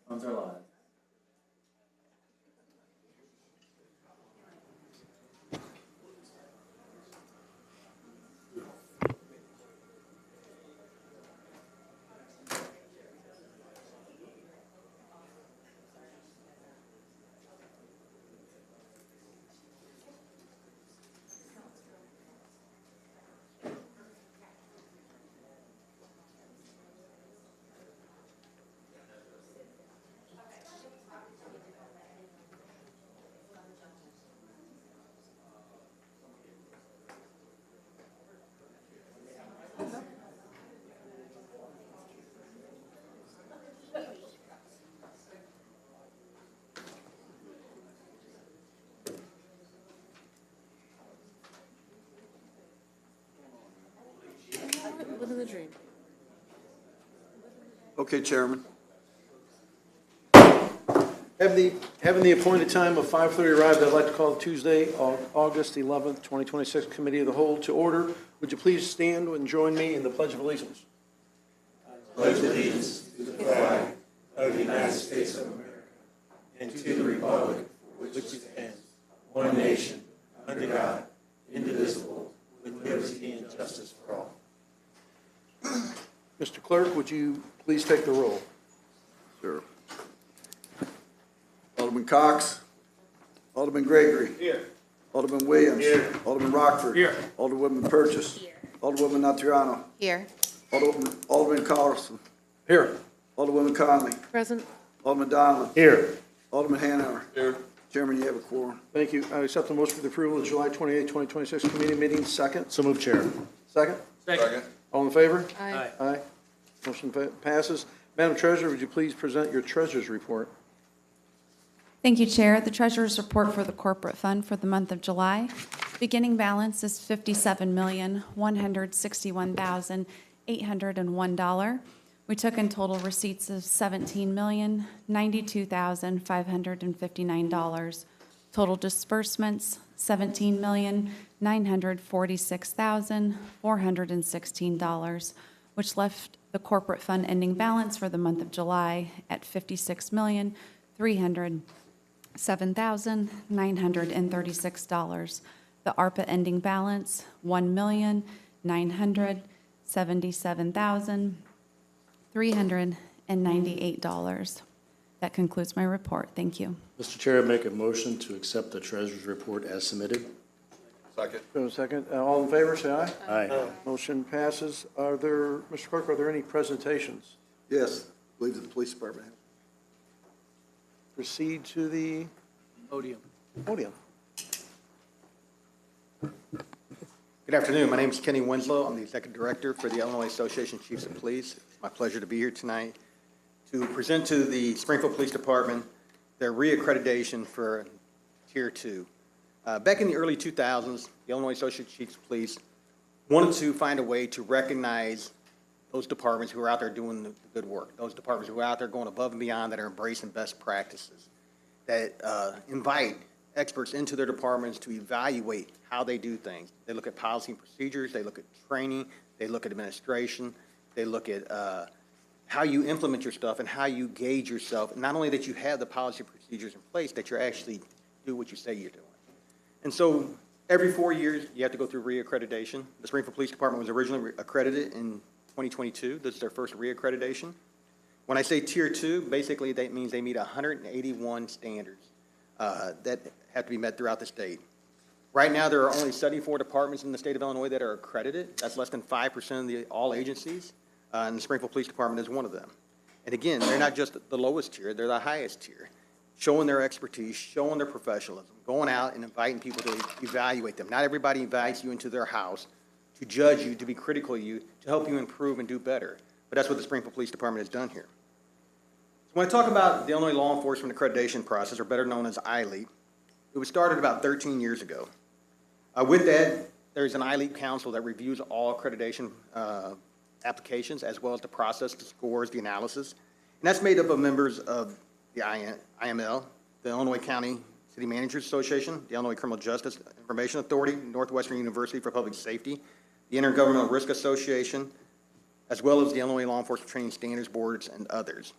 Phones are live. Living the dream. Okay, Chairman. Having the appointed time of 5:30 arrived, I'd like to call Tuesday, August 11th, 2026 Committee of the Whole to order. Would you please stand and join me in the Pledge of Allegiance? Pledge allegiance to the flag of the United States of America and to the republic for which it stands, one nation, under God, indivisible, with liberty and justice for all. Mr. Clerk, would you please take the roll? Sure. Alderman Cox. Alderman Gregory. Here. Alderman Williams. Here. Alderman Rockford. Here. Alderwoman Purchase. Here. Alderwoman Natriano. Here. Alderman Carlson. Here. Alderwoman Conley. Present. Alderman Donlin. Here. Alderman Hanover. Here. Chairman, you have a quorum. Thank you. I accept the motion for the approval of the July 28, 2026 Committee meeting. Second. So move, Chair. Second. Second. All in favor? Aye. Aye. Motion passes. Madam Treasurer, would you please present your Treasurer's report? Thank you, Chair. The Treasurer's report for the corporate fund for the month of July. Beginning balance is $57,161,801. We took in total receipts of $17,092,559. Total disbursements, $17,946,416, which left the corporate fund ending balance for the month of July at $56,307,936. The ARPA ending balance, $1,977,398. That concludes my report. Thank you. Mr. Chair, I make a motion to accept the Treasurer's report as submitted. Second. Go a second. All in favor, say aye. Aye. Motion passes. Mr. Clerk, are there any presentations? Yes, I believe that the police department has. Proceed to the podium. Good afternoon. My name is Kenny Winslow. I'm the Executive Director for the Illinois Association of Chiefs of Police. It's my pleasure to be here tonight to present to the Springfield Police Department their reaccreditation for Tier 2. Back in the early 2000s, the Illinois Association of Chiefs of Police wanted to find a way to recognize those departments who are out there doing the good work, those departments who are out there going above and beyond, that are embracing best practices, that invite experts into their departments to evaluate how they do things. They look at policy and procedures, they look at training, they look at administration, they look at how you implement your stuff and how you gauge yourself. Not only that you have the policy and procedures in place, that you actually do what you say you're doing. And so every 4 years, you have to go through reaccreditation. The Springfield Police Department was originally accredited in 2022. This is their first reaccreditation. When I say Tier 2, basically that means they meet 181 standards that have to be met throughout the state. Right now, there are only 74 departments in the state of Illinois that are accredited. That's less than 5% of all agencies, and the Springfield Police Department is one of them. And again, they're not just the lowest tier, they're the highest tier, showing their expertise, showing their professionalism, going out and inviting people to evaluate them. Not everybody invites you into their house to judge you, to be critical of you, to help you improve and do better. But that's what the Springfield Police Department has done here. So when I talk about the Illinois Law Enforcement Accreditation Process, or better known as ILEAP, it was started about 13 years ago. With that, there's an ILEAP council that reviews all accreditation applications, as well as the process, the scores, the analysis. And that's made up of members of the IML, the Illinois County City Managers Association, the Illinois Criminal Justice Information Authority, Northwestern University for Public Safety, the Intergovernmental Risk Association, as well as the Illinois Law Enforcement Training Standards Boards and others.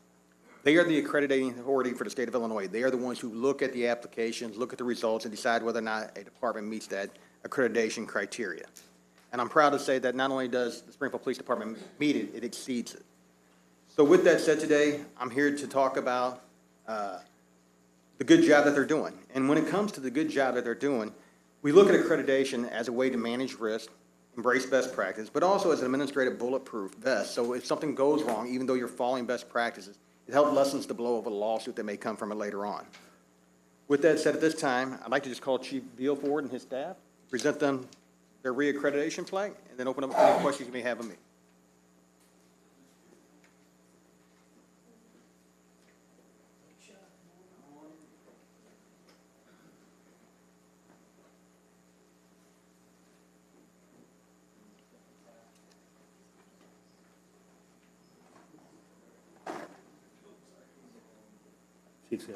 They are the accrediting authority for the state of Illinois. They are the ones who look at the applications, look at the results, and decide whether or not a department meets that accreditation criteria. And I'm proud to say that not only does the Springfield Police Department meet it, it exceeds it. So with that said today, I'm here to talk about the good job that they're doing. And when it comes to the good job that they're doing, we look at accreditation as a way to manage risk, embrace best practice, but also as an administrative bulletproof vest. So if something goes wrong, even though you're following best practices, it helps lessens the blow of a lawsuit that may come from it later on. With that said, at this time, I'd like to just call Chief Beal forward and his staff, present them their reaccreditation flag, and then open up any questions you may have of me. Chief's here.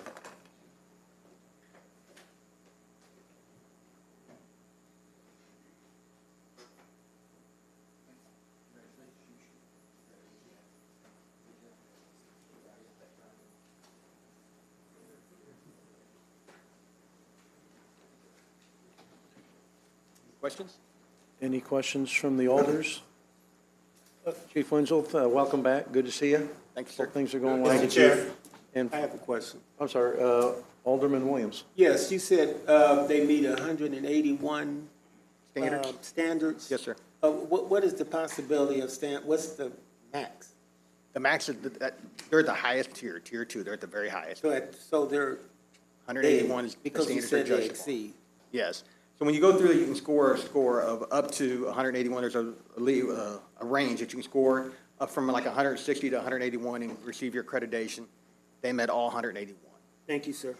Questions? Any questions from the alders? Chief Winslow, welcome back. Good to see you. Thank you, sir. Hope things are going well. Mr. Chair, And, I have a question. I'm sorry, Alderman Williams. Yes, you said they meet 181 Standards? standards? Yes, sir. What is the possibility of what's the max? The max, they're at the highest tier, tier 2, they're at the very highest. So they're 181 is the because you standards said they're they judged upon. exceed. Yes. So when you go through it, you can score a score of up to 181. There's a range that you can score up from like 160 to 181 and receive your accreditation. They met all 181. Thank you, sir.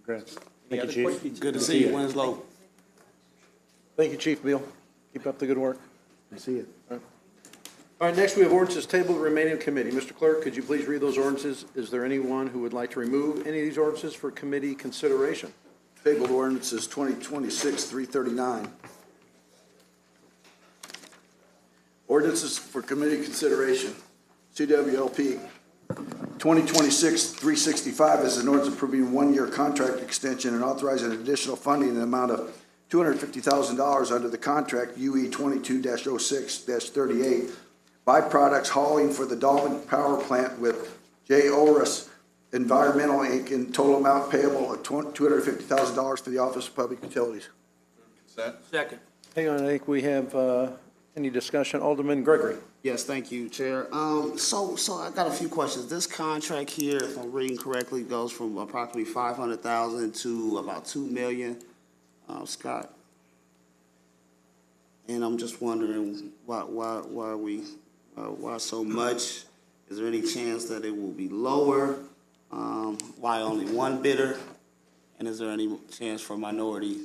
Congrats. Any Thank other you, Chief. questions? Good to see you, Winslow. Thank you, Chief Beal. Keep up the good work. Good to see you. All right, next we have ordinances tabled remaining in committee. Mr. Clerk, could you please read those ordinances? Is there anyone who would like to remove any of these ordinances for committee consideration? Tabled ordinances 2026-339. Ordinances for committee consideration. CWLP 2026-365 is an ordinance approving a one-year contract extension and authorizing additional funding in the amount of $250,000 under the contract UE 22-06-38 byproducts hauling for the Dolman Power Plant with J. Oris Environmental Inc. in total amount payable of $250,000 for the Office of Public Utilities. Second. Hang on, I think we have any discussion. Alderman Gregory. Yes, thank you, Chair. So I got a few questions. This contract here, if I'm reading correctly, goes from approximately 500,000 to about 2 million, Scott. And I'm just wondering why so much? Is there any chance that it will be lower? Why only one bidder? And is there any chance for minority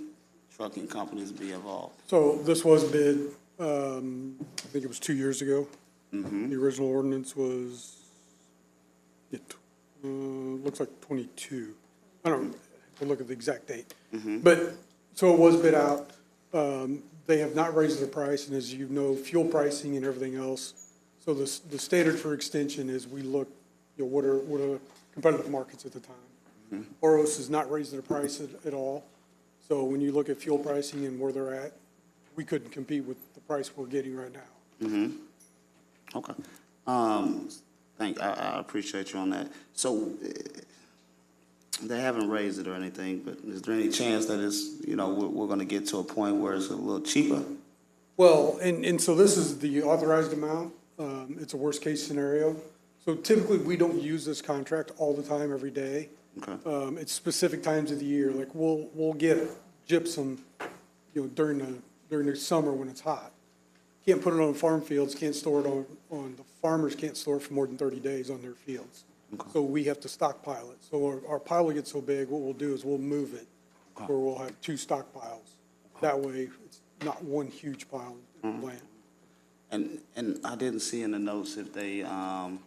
trucking companies to be involved? So this was bid, I think it was 2 years ago. The original ordinance was, looks like 22. I don't, have to look at the exact date. But, so it was bid out. They have not raised the price, and as you know, fuel pricing and everything else. So the standard for extension is we look, what are competitive markets at the time. Oros has not raised their price at all. So when you look at fuel pricing and where they're at, we couldn't compete with the price we're getting right now. Okay. I appreciate you on that. So they haven't raised it or anything, but is there any chance that it's, we're going to get to a point where it's a little cheaper? Well, and so this is the authorized amount. It's a worst-case scenario. So typically, we don't use this contract all the time, every day. Okay. It's specific times of the year. Like, we'll get gypsum, during the summer when it's hot. Can't put it on farm fields, can't store it on the farmers can't store it for more than 30 days on their fields. Okay. So we have to stockpile it. So our pile will get so big, what we'll do is we'll move it, where we'll have 2 stockpiles. That way, it's not one huge pile of land. And I didn't see in the notes if they, on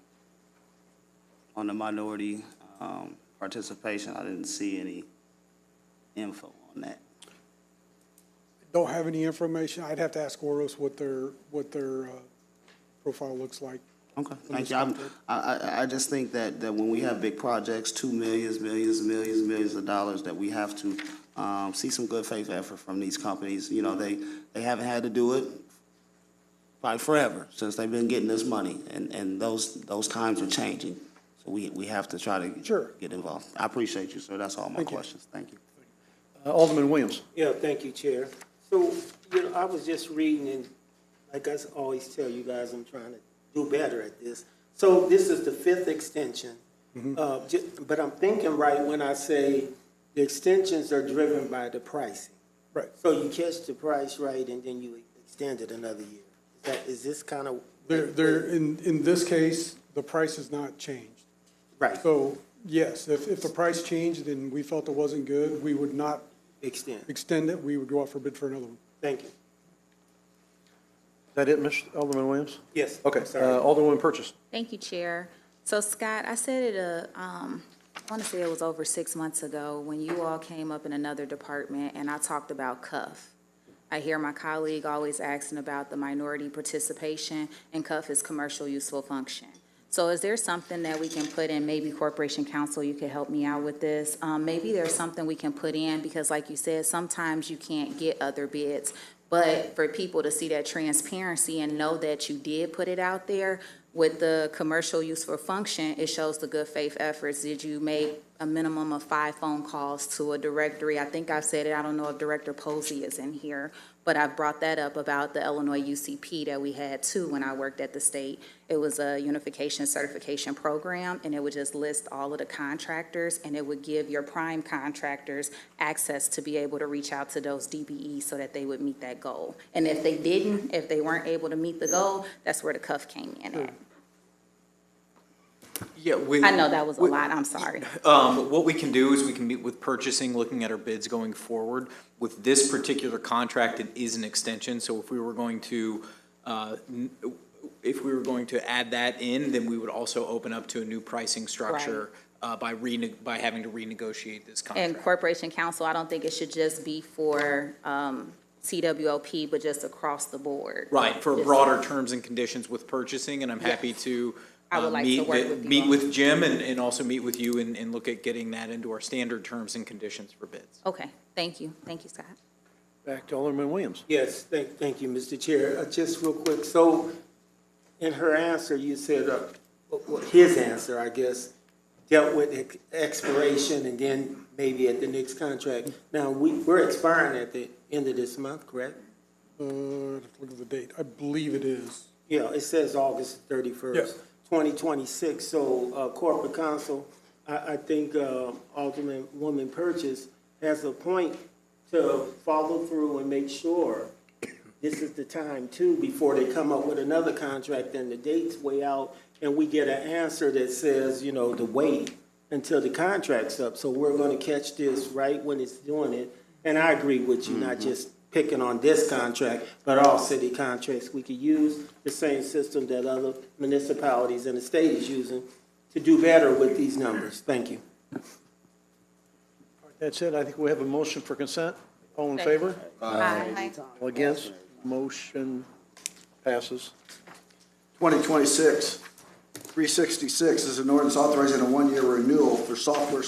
the minority participation, I didn't see any info on that. Don't have any information. I'd have to ask Oros what their profile looks like. Okay, thank you. I just think that when we have big projects, millions of dollars, that we have to see some good faith effort from these companies. You know, they haven't had to do it probably forever since they've been getting this money, and those times are changing. So we have to try to Sure. get involved. I appreciate you, sir. That's all my Thank you. questions. Thank you. Alderman Williams. Yeah, thank you, Chair. So, I was just reading, and like I always tell you guys, I'm trying to do better at this. So this is the 5th extension. But I'm thinking right when I say the extensions are driven by the pricing. Right. So you catch the price right, and then you extend it another year. Is this kind of? In this case, the price has not changed. Right, So, yes, if the price changed and we felt it wasn't good, we would not extend it. We would go out for bid for another one. thank you. Is that it, Mr. Alderman Williams? Yes. Okay, Sorry. Alderwoman Purchase. Thank you, Chair. So Scott, I said it, I want to say it was over 6 months ago when you all came up in another department and I talked about CUF. I hear my colleague always asking about the minority participation, and CUF is commercial useful function. So is there something that we can put in, maybe Corporation Counsel, you could help me out with this? Maybe there's something we can put in, because like you said, sometimes you can't get other bids. But for people to see that transparency and know that you did put it out there with the commercial use for function, it shows the good faith efforts. Did you make a minimum of 5 phone calls to a directory? I think I've said it, I don't know if Director Posey is in here, but I've brought that up about the Illinois UCP that we had too when I worked at the state. It was a unification certification program, and it would just list all of the contractors, and it would give your prime contractors access to be able to reach out to those DBEs so that they would meet that goal. And if they didn't, if they weren't able to meet the goal, that's where the CUF came in at. Yeah, I know that was a lot, I'm sorry. what we can do is we can meet with purchasing, looking at our bids going forward. With this particular contract, it is an extension, so if we were going to, add that in, then we would also open up to a new pricing structure by having to renegotiate this contract. And Corporation Counsel, I don't think it should just be for CWOP, but just across the board. Right, for broader terms and conditions with purchasing, and I'm happy to I would like to work with you meet all. with Jim and also meet with you and look at getting that into our standard terms and conditions for bids. Okay, thank you. Thank you, Scott. Back to Alderman Williams. Yes, thank you, Mr. Chair. Just real quick, so in her answer, you said, his answer, I guess, dealt with expiration and then maybe at the next contract. Now, we're expiring at the end of this month, correct? Look at the date. I believe it is. Yeah, it says August 31st. Yeah. 2026, so corporate counsel, I think Alderwoman Purchase has a point to follow through and make sure this is the time too, before they come up with another contract and the date's way out, and we get an answer that says, to wait until the contract's up. So we're gonna catch this right when it's doing it. And I agree with you, not just picking on this contract, but all city contracts. We could use the same system that other municipalities in the state is using to do better with these numbers. Thank you. That's it. I think we have a motion for consent. All in favor? Aye. All against? Motion passes. 2026-366 is an ordinance authorizing a one-year renewal for software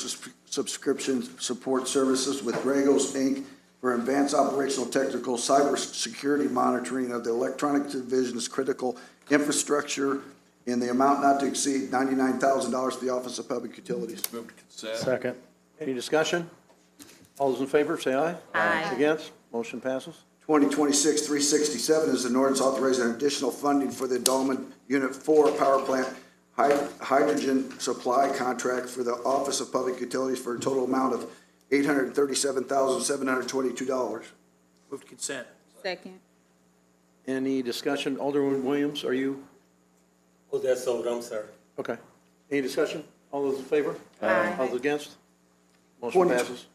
subscription support services with Dragos, Inc. for advanced operational technical cybersecurity monitoring of the electronic division's critical infrastructure in the amount not to exceed $99,000 for the Office of Public Utilities. Move to consent. Second. Any discussion? All those in favor, say aye. Aye. Against? Motion passes. 2026-367 is an ordinance authorizing additional funding for the Dolman Unit 4 Power Plant hydrogen supply contract for the Office of Public Utilities for a total amount of $837,722. Move to consent. Second. Any discussion? Alderman Williams, are you? Oh, that's over, I'm sorry. Okay. Any discussion? All those in favor? Aye. All those against? Motion passes.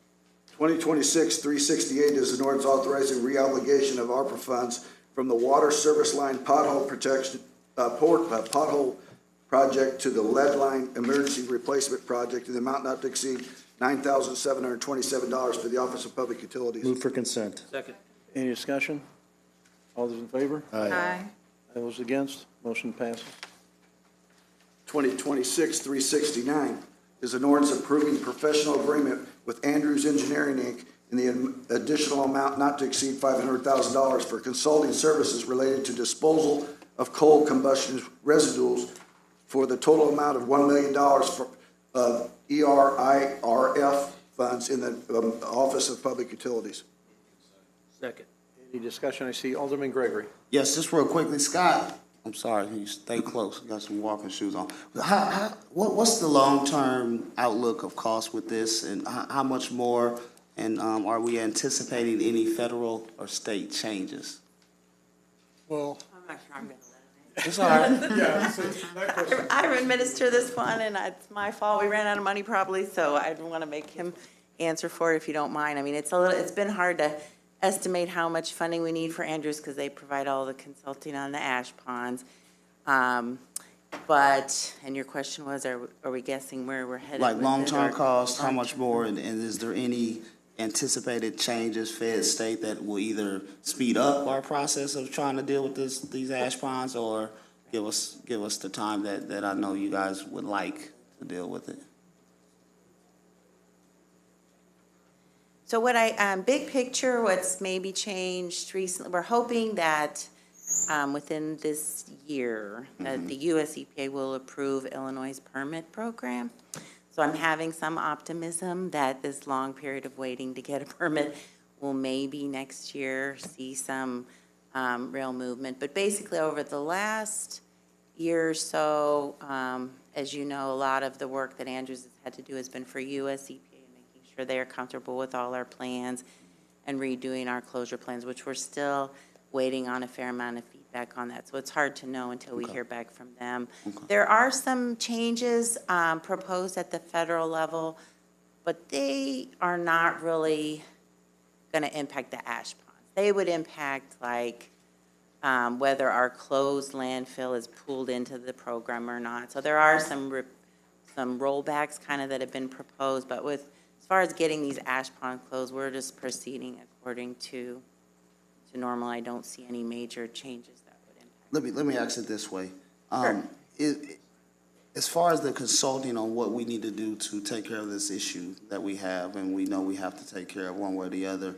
2026-368 is an ordinance authorizing reobligation of ARPA funds from the water service line pothole protection, pothole project to the lead line emergency replacement project in the amount not to exceed $9,727 for the Office of Public Utilities. Move for consent. Second. Any discussion? All those in favor? Aye. Those against? Motion passes. 2026-369 is an ordinance approving professional agreement with Andrews Engineering, Inc. in the additional amount not to exceed $500,000 for consulting services related to disposal of coal combustion residuals for the total amount of $1 million for ERIRF funds in the Office of Public Utilities. Second. Any discussion? I see Alderman Gregory. Yes, just real quickly, Scott, I'm sorry, you stay close, got some walking shoes on. What's the long-term outlook of cost with this, and how much more, and are we anticipating any federal or state changes? Well, I'm not sure I'm gonna let him It's all right. yeah, so that question. I administer this one, and it's my fault. We ran out of money probably, so I don't want to make him answer for it if you don't mind. I mean, it's been hard to estimate how much funding we need for Andrews because they provide all the consulting on the ash ponds. But, and your question was, are we guessing where we're headed? Like with it, long-term or- costs, how much more, and is there any anticipated changes, Fed, state, that will either speed up our process of trying to deal with these ash ponds, or give us the time that I know you guys would like to deal with it? So what big picture, what's maybe changed recently, we're hoping that within this year, that the US EPA will approve Illinois' permit program. So I'm having some optimism that this long period of waiting to get a permit will maybe next year see some real movement. But basically, over the last year or so, as you know, a lot of the work that Andrews has had to do has been for US EPA, making sure they are comfortable with all our plans and redoing our closure plans, which we're still waiting on a fair amount of feedback on that. So it's hard to know until we hear back from them. There are some changes proposed at the federal level, but they are not really going to impact the ash ponds. They would impact like whether our closed landfill is pooled into the program or not. So there are some rollbacks kind of that have been proposed, but as far as getting these ash ponds closed, we're just proceeding according to normal. I don't see any major changes that would impact. Let me ask it this way. Sure. As far as the consulting on what we need to do to take care of this issue that we have, and we know we have to take care of one way or the other,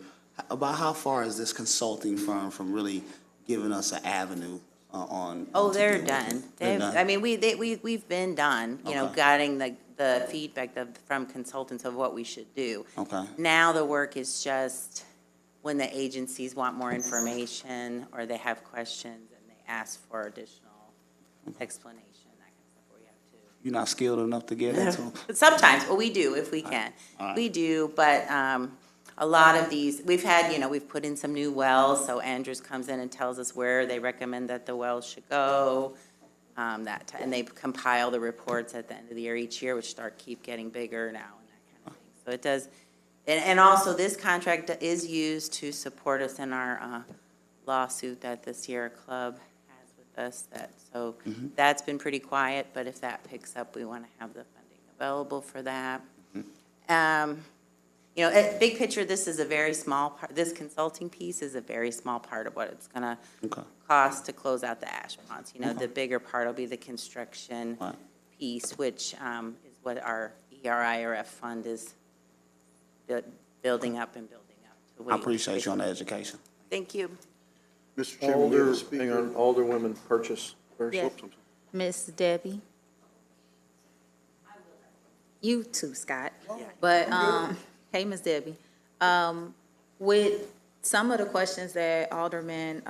about how far is this consulting firm from really giving us an avenue on? Oh, to they're deal with done. it? They're done? I mean, we've been done, Okay. getting the feedback from consultants of what we should do. Okay. Now the work is just when the agencies want more information or they have questions and they ask for additional explanation, that kind of stuff where we have to. You're not skilled enough to get into them? But sometimes, well, we do if we can. All right. We do, but a lot of these, we've had, we've put in some new wells, so Andrews comes in and tells us where they recommend that the wells should go. And they compile the reports at the end of the year each year, which keep getting bigger now and that kind of thing. So it does, and also this contract is used to support us in our lawsuit that the Sierra Club has with us. So that's been pretty quiet, but if that picks up, we want to have the funding available for that. Big picture, this is a very small part, this consulting piece is a very small part of what it's going to cost to close out the ash ponds. The bigger part will be the construction piece, which is what our ERIRF fund is building up and building up. I appreciate you on the education. Thank you. Mr. Chairman, we have a speaker. Hang on, Alderwomen purchase first. Yes. Oops, I'm sorry. Miss Debbie? You too, Scott. But, hey, Miss Debbie. With some of the questions that Alderman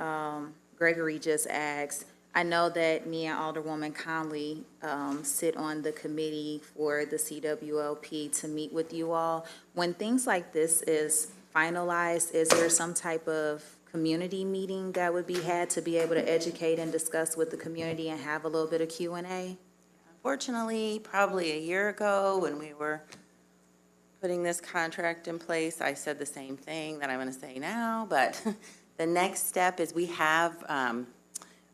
Gregory just asked, I know that me and Alderwoman Conley sit on the committee for the CWLP to meet with you all. When things like this is finalized, is there some type of community meeting that would be had to be able to educate and discuss with the community and have a little bit of Q&A? Unfortunately, probably a year ago, when we were putting this contract in place, I said the same thing that I'm going to say now, but the next step is we have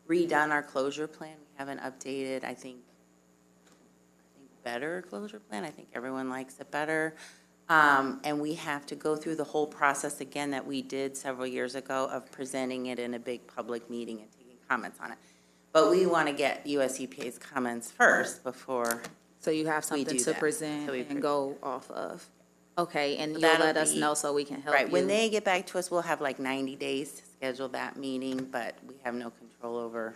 redone our closure plan. We have an updated, I think better closure plan. I think everyone likes it better. And we have to go through the whole process again that we did several years ago of presenting it in a big public meeting and taking comments on it. But we want to get US EPA's comments first before, So you have something do to that. present So we and go off of. Okay, and you'll That'll let us be- know so we can help you. right, when they get back to us, we'll have like 90 days to schedule that meeting, but we have no control over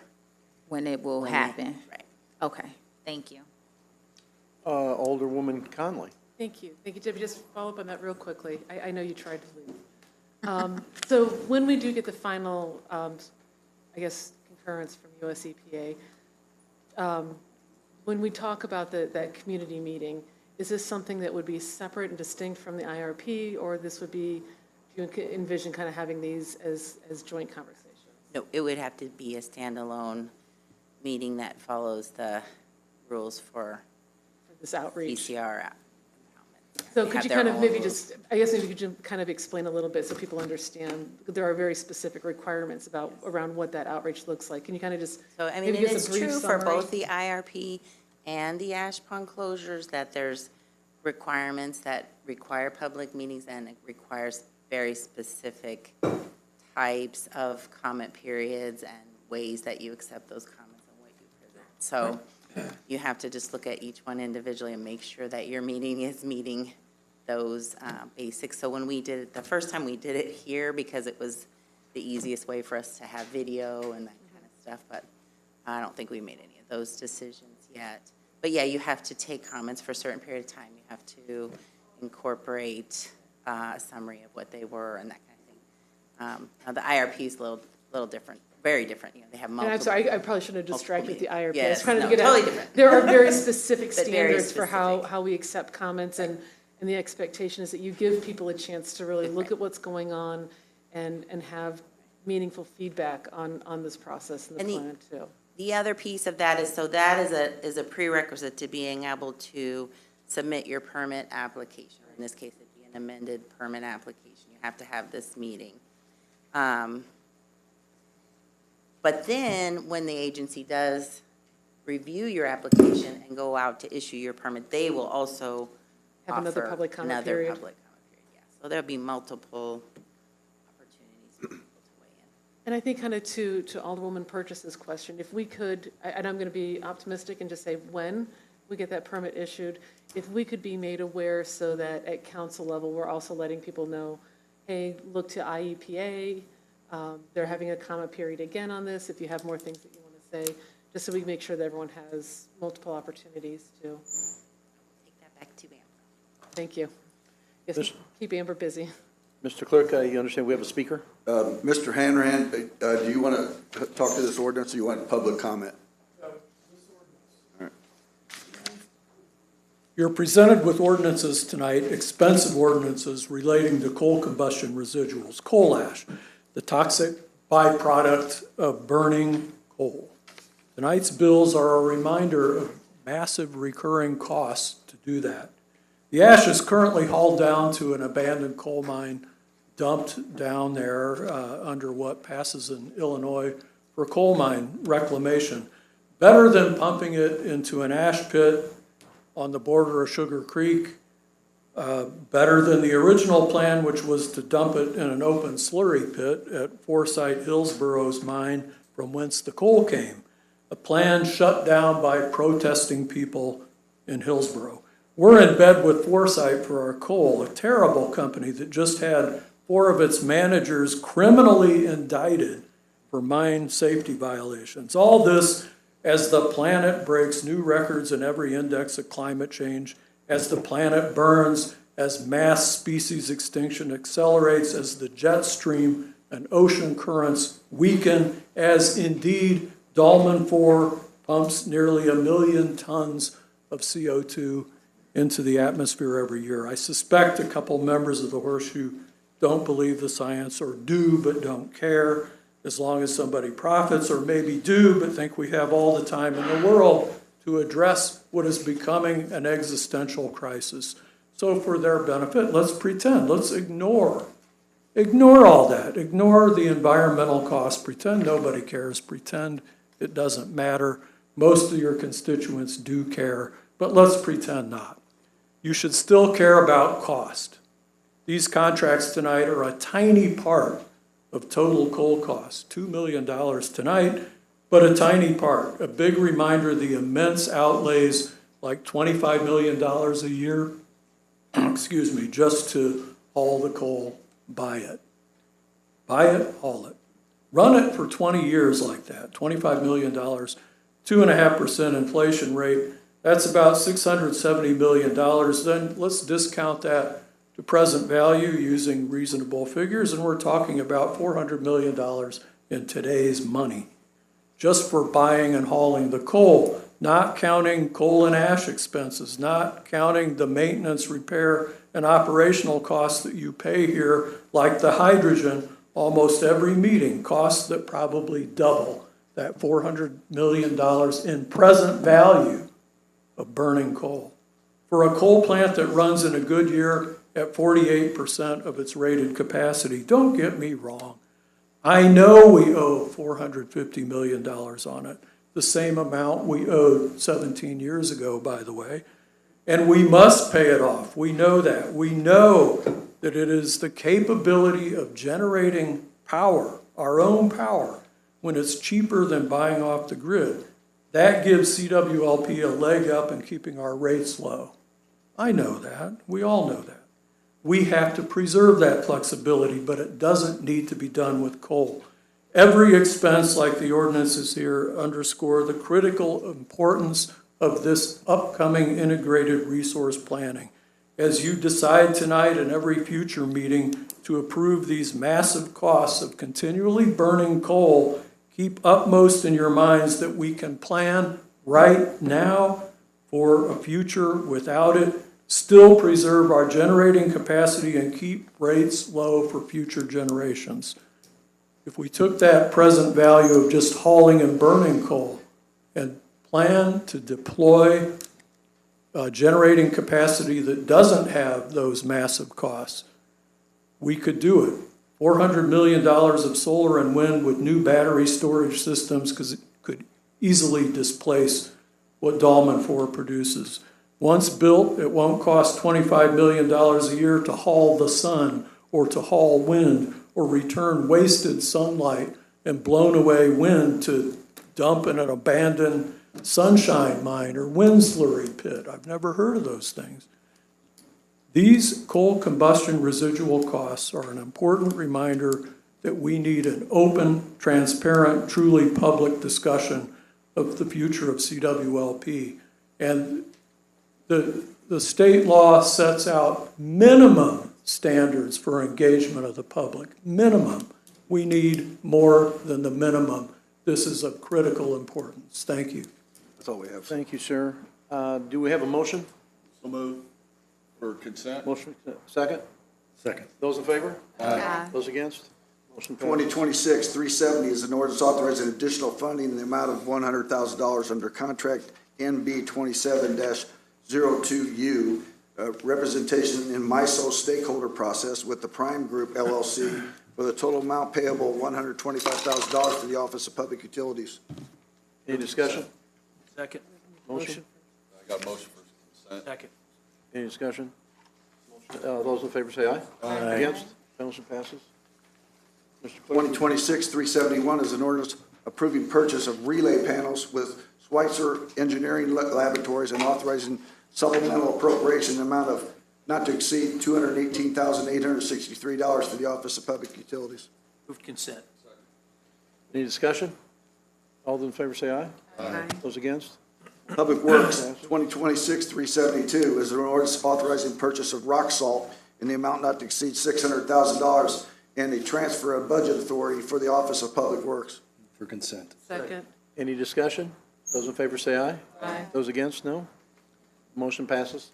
When it will when they- happen. Right. Okay, thank you. Alderwoman Conley. Thank you. Thank you, Debbie. Just follow up on that real quickly. I know you tried to leave. So when we do get the final, I guess, concurrence from US EPA, when we talk about that community meeting, is this something that would be separate and distinct from the IRP, or this would be, do you envision kind of having these as joint conversations? No, it would have to be a standalone meeting that follows the rules for This outreach? PCR. So They could have you their kind of own maybe rules. just, I guess maybe you could kind of explain a little bit so people understand, there are very specific requirements around what that outreach looks like. Can you kind of just So, I mean, maybe and give us it's a brief true for summary? both the IRP and the ash pond closures that there's requirements that require public meetings, and it requires very specific types of comment periods and ways that you accept those comments and what you present. So you have to just look at each one individually and make sure that your meeting is meeting those basics. So when we did it, the first time we did it here, because it was the easiest way for us to have video and that kind of stuff, but I don't think we made any of those decisions yet. But yeah, you have to take comments for a certain period of time. You have to incorporate a summary of what they were and that kind of thing. Now the IRP is a little different, very different. You know, they have And multiple. I'm sorry, I probably shouldn't have distracted with the IRP. I was Yes, trying to no, get at, totally different. there are very specific But very standards for specific. how we accept comments, and the expectation is that you give people a chance to really look at what's going on and have meaningful feedback on this process and the And the- plan too. The other piece of that is, so that is a prerequisite to being able to submit your permit application. In this case, it'd be an amended permit application. You have to have this meeting. But then, when the agency does review your application and go out to issue your permit, they will also Have another offer public comment another period. public comment period, yeah. So there'll be multiple opportunities for people to weigh in. And I think kind of to Alderwoman Purchase's question, if we could, and I'm going to be optimistic and just say when we get that permit issued, if we could be made aware so that at council level, we're also letting people know, hey, look to IEPA, they're having a comment period again on this, if you have more things that you want to say, just so we make sure that everyone has multiple opportunities to. Take that back to Amber. Thank you. Yes, This- keep Amber busy. Mr. Clerk, you understand we have a speaker? Mr. Hanrahan, do you want to talk to this ordinance, or you want public comment? You're presented with ordinances tonight, expensive ordinances relating to coal combustion residuals, coal ash, the toxic byproduct of burning coal. Tonight's bills are a reminder of massive recurring costs to do that. The ash is currently hauled down to an abandoned coal mine, dumped down there under what passes in Illinois for coal mine reclamation. Better than pumping it into an ash pit on the border of Sugar Creek, better than the original plan, which was to dump it in an open slurry pit at Forsyth Hillsborough's mine from whence the coal came. A plan shut down by protesting people in Hillsborough. We're in bed with Forsyth for our coal, a terrible company that just had 4 of its managers criminally indicted for mine safety violations. All this as the planet breaks new records in every index of climate change, as the planet burns, as mass species extinction accelerates, as the jet stream and ocean currents weaken, as indeed Dolman 4 pumps nearly 1 million tons of CO2 into the atmosphere every year. I suspect a couple members of the Horseshoe don't believe the science, or do but don't care, as long as somebody profits, or maybe do but think we have all the time in the world to address what is becoming an existential crisis. So for their benefit, let's pretend, let's ignore all that, ignore the environmental costs, pretend nobody cares, pretend it doesn't matter. Most of your constituents do care, but let's pretend not. You should still care about cost. These contracts tonight are a tiny part of total coal costs, $2 million tonight, but a tiny part. A big reminder of the immense outlays, like $25 million a year, excuse me, just to haul the coal, buy it. Buy it, haul it. Run it for 20 years like that, $25 million, 2.5% inflation rate. That's about $670 million. Then let's discount that to present value using reasonable figures, and we're talking about $400 million in today's money, just for buying and hauling the coal, not counting coal and ash expenses, not counting the maintenance, repair, and operational costs that you pay here, like the hydrogen. Almost every meeting, costs that probably double that $400 million in present value of burning coal. For a coal plant that runs in a good year at 48% of its rated capacity, don't get me wrong. I know we owe $450 million on it, the same amount we owed 17 years ago, by the way, and we must pay it off. We know that. We know that it is the capability of generating power, our own power, when it's cheaper than buying off the grid. That gives CWLP a leg up in keeping our rates low. I know that. We all know that. We have to preserve that flexibility, but it doesn't need to be done with coal. Every expense, like the ordinances here, underscore the critical importance of this upcoming integrated resource planning. As you decide tonight and every future meeting to approve these massive costs of continually burning coal, keep upmost in your minds that we can plan right now for a future without it, still preserve our generating capacity and keep rates low for future generations. If we took that present value of just hauling and burning coal and plan to deploy generating capacity that doesn't have those massive costs, we could do it. $400 million of solar and wind with new battery storage systems could easily displace what Dahlman 4 produces. Once built, it won't cost $25 million a year to haul the sun or to haul wind or return wasted sunlight and blown away wind to dump in an abandoned sunshine mine or wind slurry pit. I've never heard of those things. These coal combustion residual costs are an important reminder that we need an open, transparent, truly public discussion of the future of CWLP. And the state law sets out minimum standards for engagement of the public. Minimum. We need more than the minimum. This is of critical importance. Thank you. That's all we have. Thank you, sir. Do we have a motion? So moved. For consent? Motion, second? Second. Those in favor? Aye. Those against? Motion passes. 2026-370 is an ordinance authorizing additional funding in the amount of $100,000 under contract NB 27-02U, representation in MISO stakeholder process with the Prime Group LLC for the total amount payable $125,000 to the Office of Public Utilities. Any discussion? Second. Motion? I got a motion for consent. Second. Any discussion? Those in favor say aye. Aye. Against? Motion passes. Mr. Clerk? 2026-371 is an ordinance approving purchase of relay panels with Schweitzer Engineering Laboratories and authorizing supplemental appropriation amount of not to exceed $218,863 to the Office of Public Utilities. Move consent. Any discussion? All those in favor say aye. Aye. Those against? Public Works, 2026-372 is an ordinance authorizing purchase of rock salt in the amount not to exceed $600,000 and a transfer of budget authority for the Office of Public Works. For consent. Second. Any discussion? Those in favor say aye. Aye. Those against, no. Motion passes.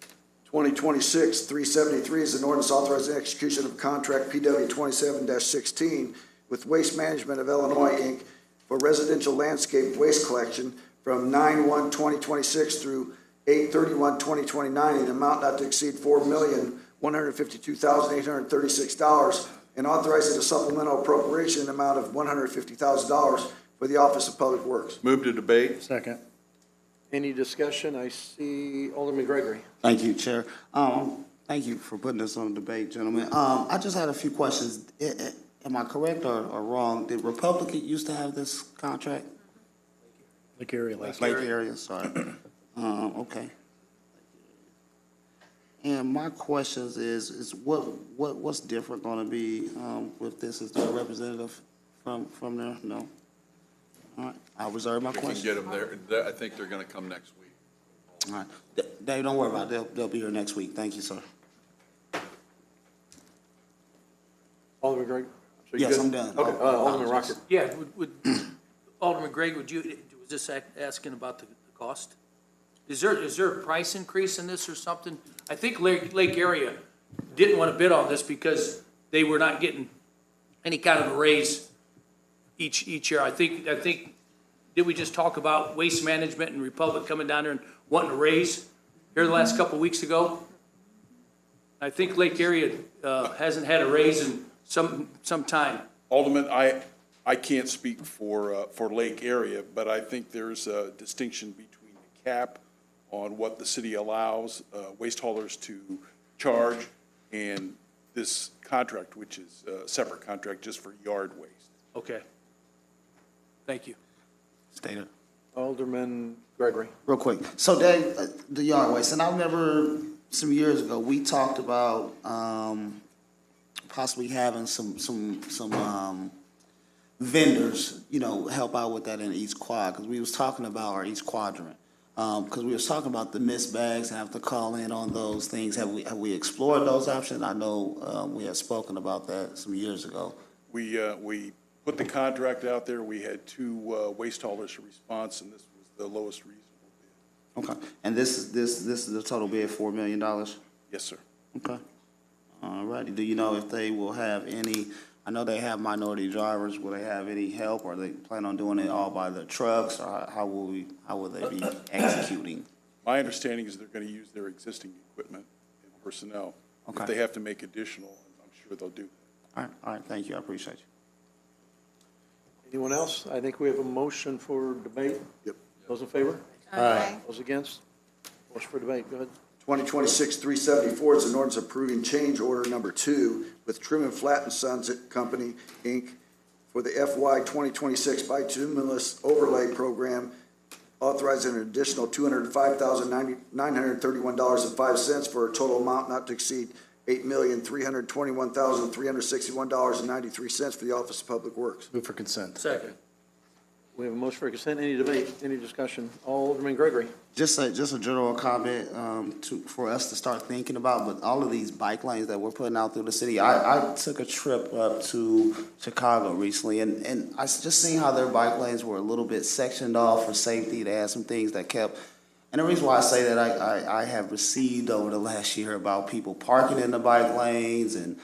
2026-373 is an ordinance authorizing execution of contract PW 27-16 with Waste Management of Illinois, Inc. for residential landscape waste collection from 9/1/2026 through 8/31/2029 in an amount not to exceed $4,152,836 and authorizing a supplemental appropriation amount of $150,000 for the Office of Public Works. Move to debate. Second. Any discussion? I see Alderman Gregory. Thank you, Chair. Thank you for putting this on debate, gentlemen. I just had a few questions. Am I correct or wrong? Did Republican used to have this contract? Lake Area. Lake area, sorry. Okay. And my questions is what's different gonna be, with this? Is there a representative from there? No? All right, I'll reserve my We can question. get them there. I think they're going to come next week. All right. Dave, don't worry about it. They'll be here next week. Thank you, sir. Alderman Gregg? So you Yes, good? I'm done. Okay, Alderman Rocker. Yeah, Alderman Gregg, was this asking about the cost? Is there a price increase in this or something? I think Lake Area didn't want to bid on this because they were not getting any kind of a raise each year. I think, did we just talk about Waste Management and Republic coming down there and wanting a raise here the last couple of weeks ago? I think Lake Area hasn't had a raise in some time. Alderman, I can't speak for Lake Area, but I think there's a distinction between the cap on what the city allows waste haulers to charge and this contract, which is a separate contract just for yard waste. Okay. Thank you. Stater. Alderman Gregory. Real quick. So Dave, the yard waste, and I remember some years ago, we talked about, possibly having some vendors, help out with that in each quad, because we was talking about, or each quadrant. Because we was talking about the missed bags and have to call in on those things. Have we explored those options? I know, we had spoken about that some years ago. We put the contract out there. We had 2 waste haulers to response, and this was the lowest reasonable bid. Okay. And this is the total bid, $4 million? Yes, sir. Okay. All righty. Do you know if they will have any, I know they have minority drivers, will they have any help, or they plan on doing it all by the trucks, or how will they be executing? My understanding is they're going to use their existing equipment and personnel. Okay. If they have to make additional, I'm sure they'll do that. All right, thank you, I appreciate you. Anyone else? I think we have a motion for debate. Yep. Those in favor? Aye. Those against? Motion for debate, go ahead. 2026-374 is an ordinance approving change order number 2 with Trim and Flatten Sons Company, Inc. for the FY 2026 bituminous overlay program, authorizing an additional $205,931.05 for a total amount not to exceed $8,321,361.93 for the Office of Public Works. Move for consent. Second. We have a motion for consent. Any debate? Any discussion? Alderman Gregory. Just a general comment, for us to start thinking about, but all of these bike lanes that we're putting out through the city, I took a trip up to Chicago recently, and I just seen how their bike lanes were a little bit sectioned off for safety. They had some things that kept, and the reason why I say that, I have received over the last year about people parking in the bike lanes and,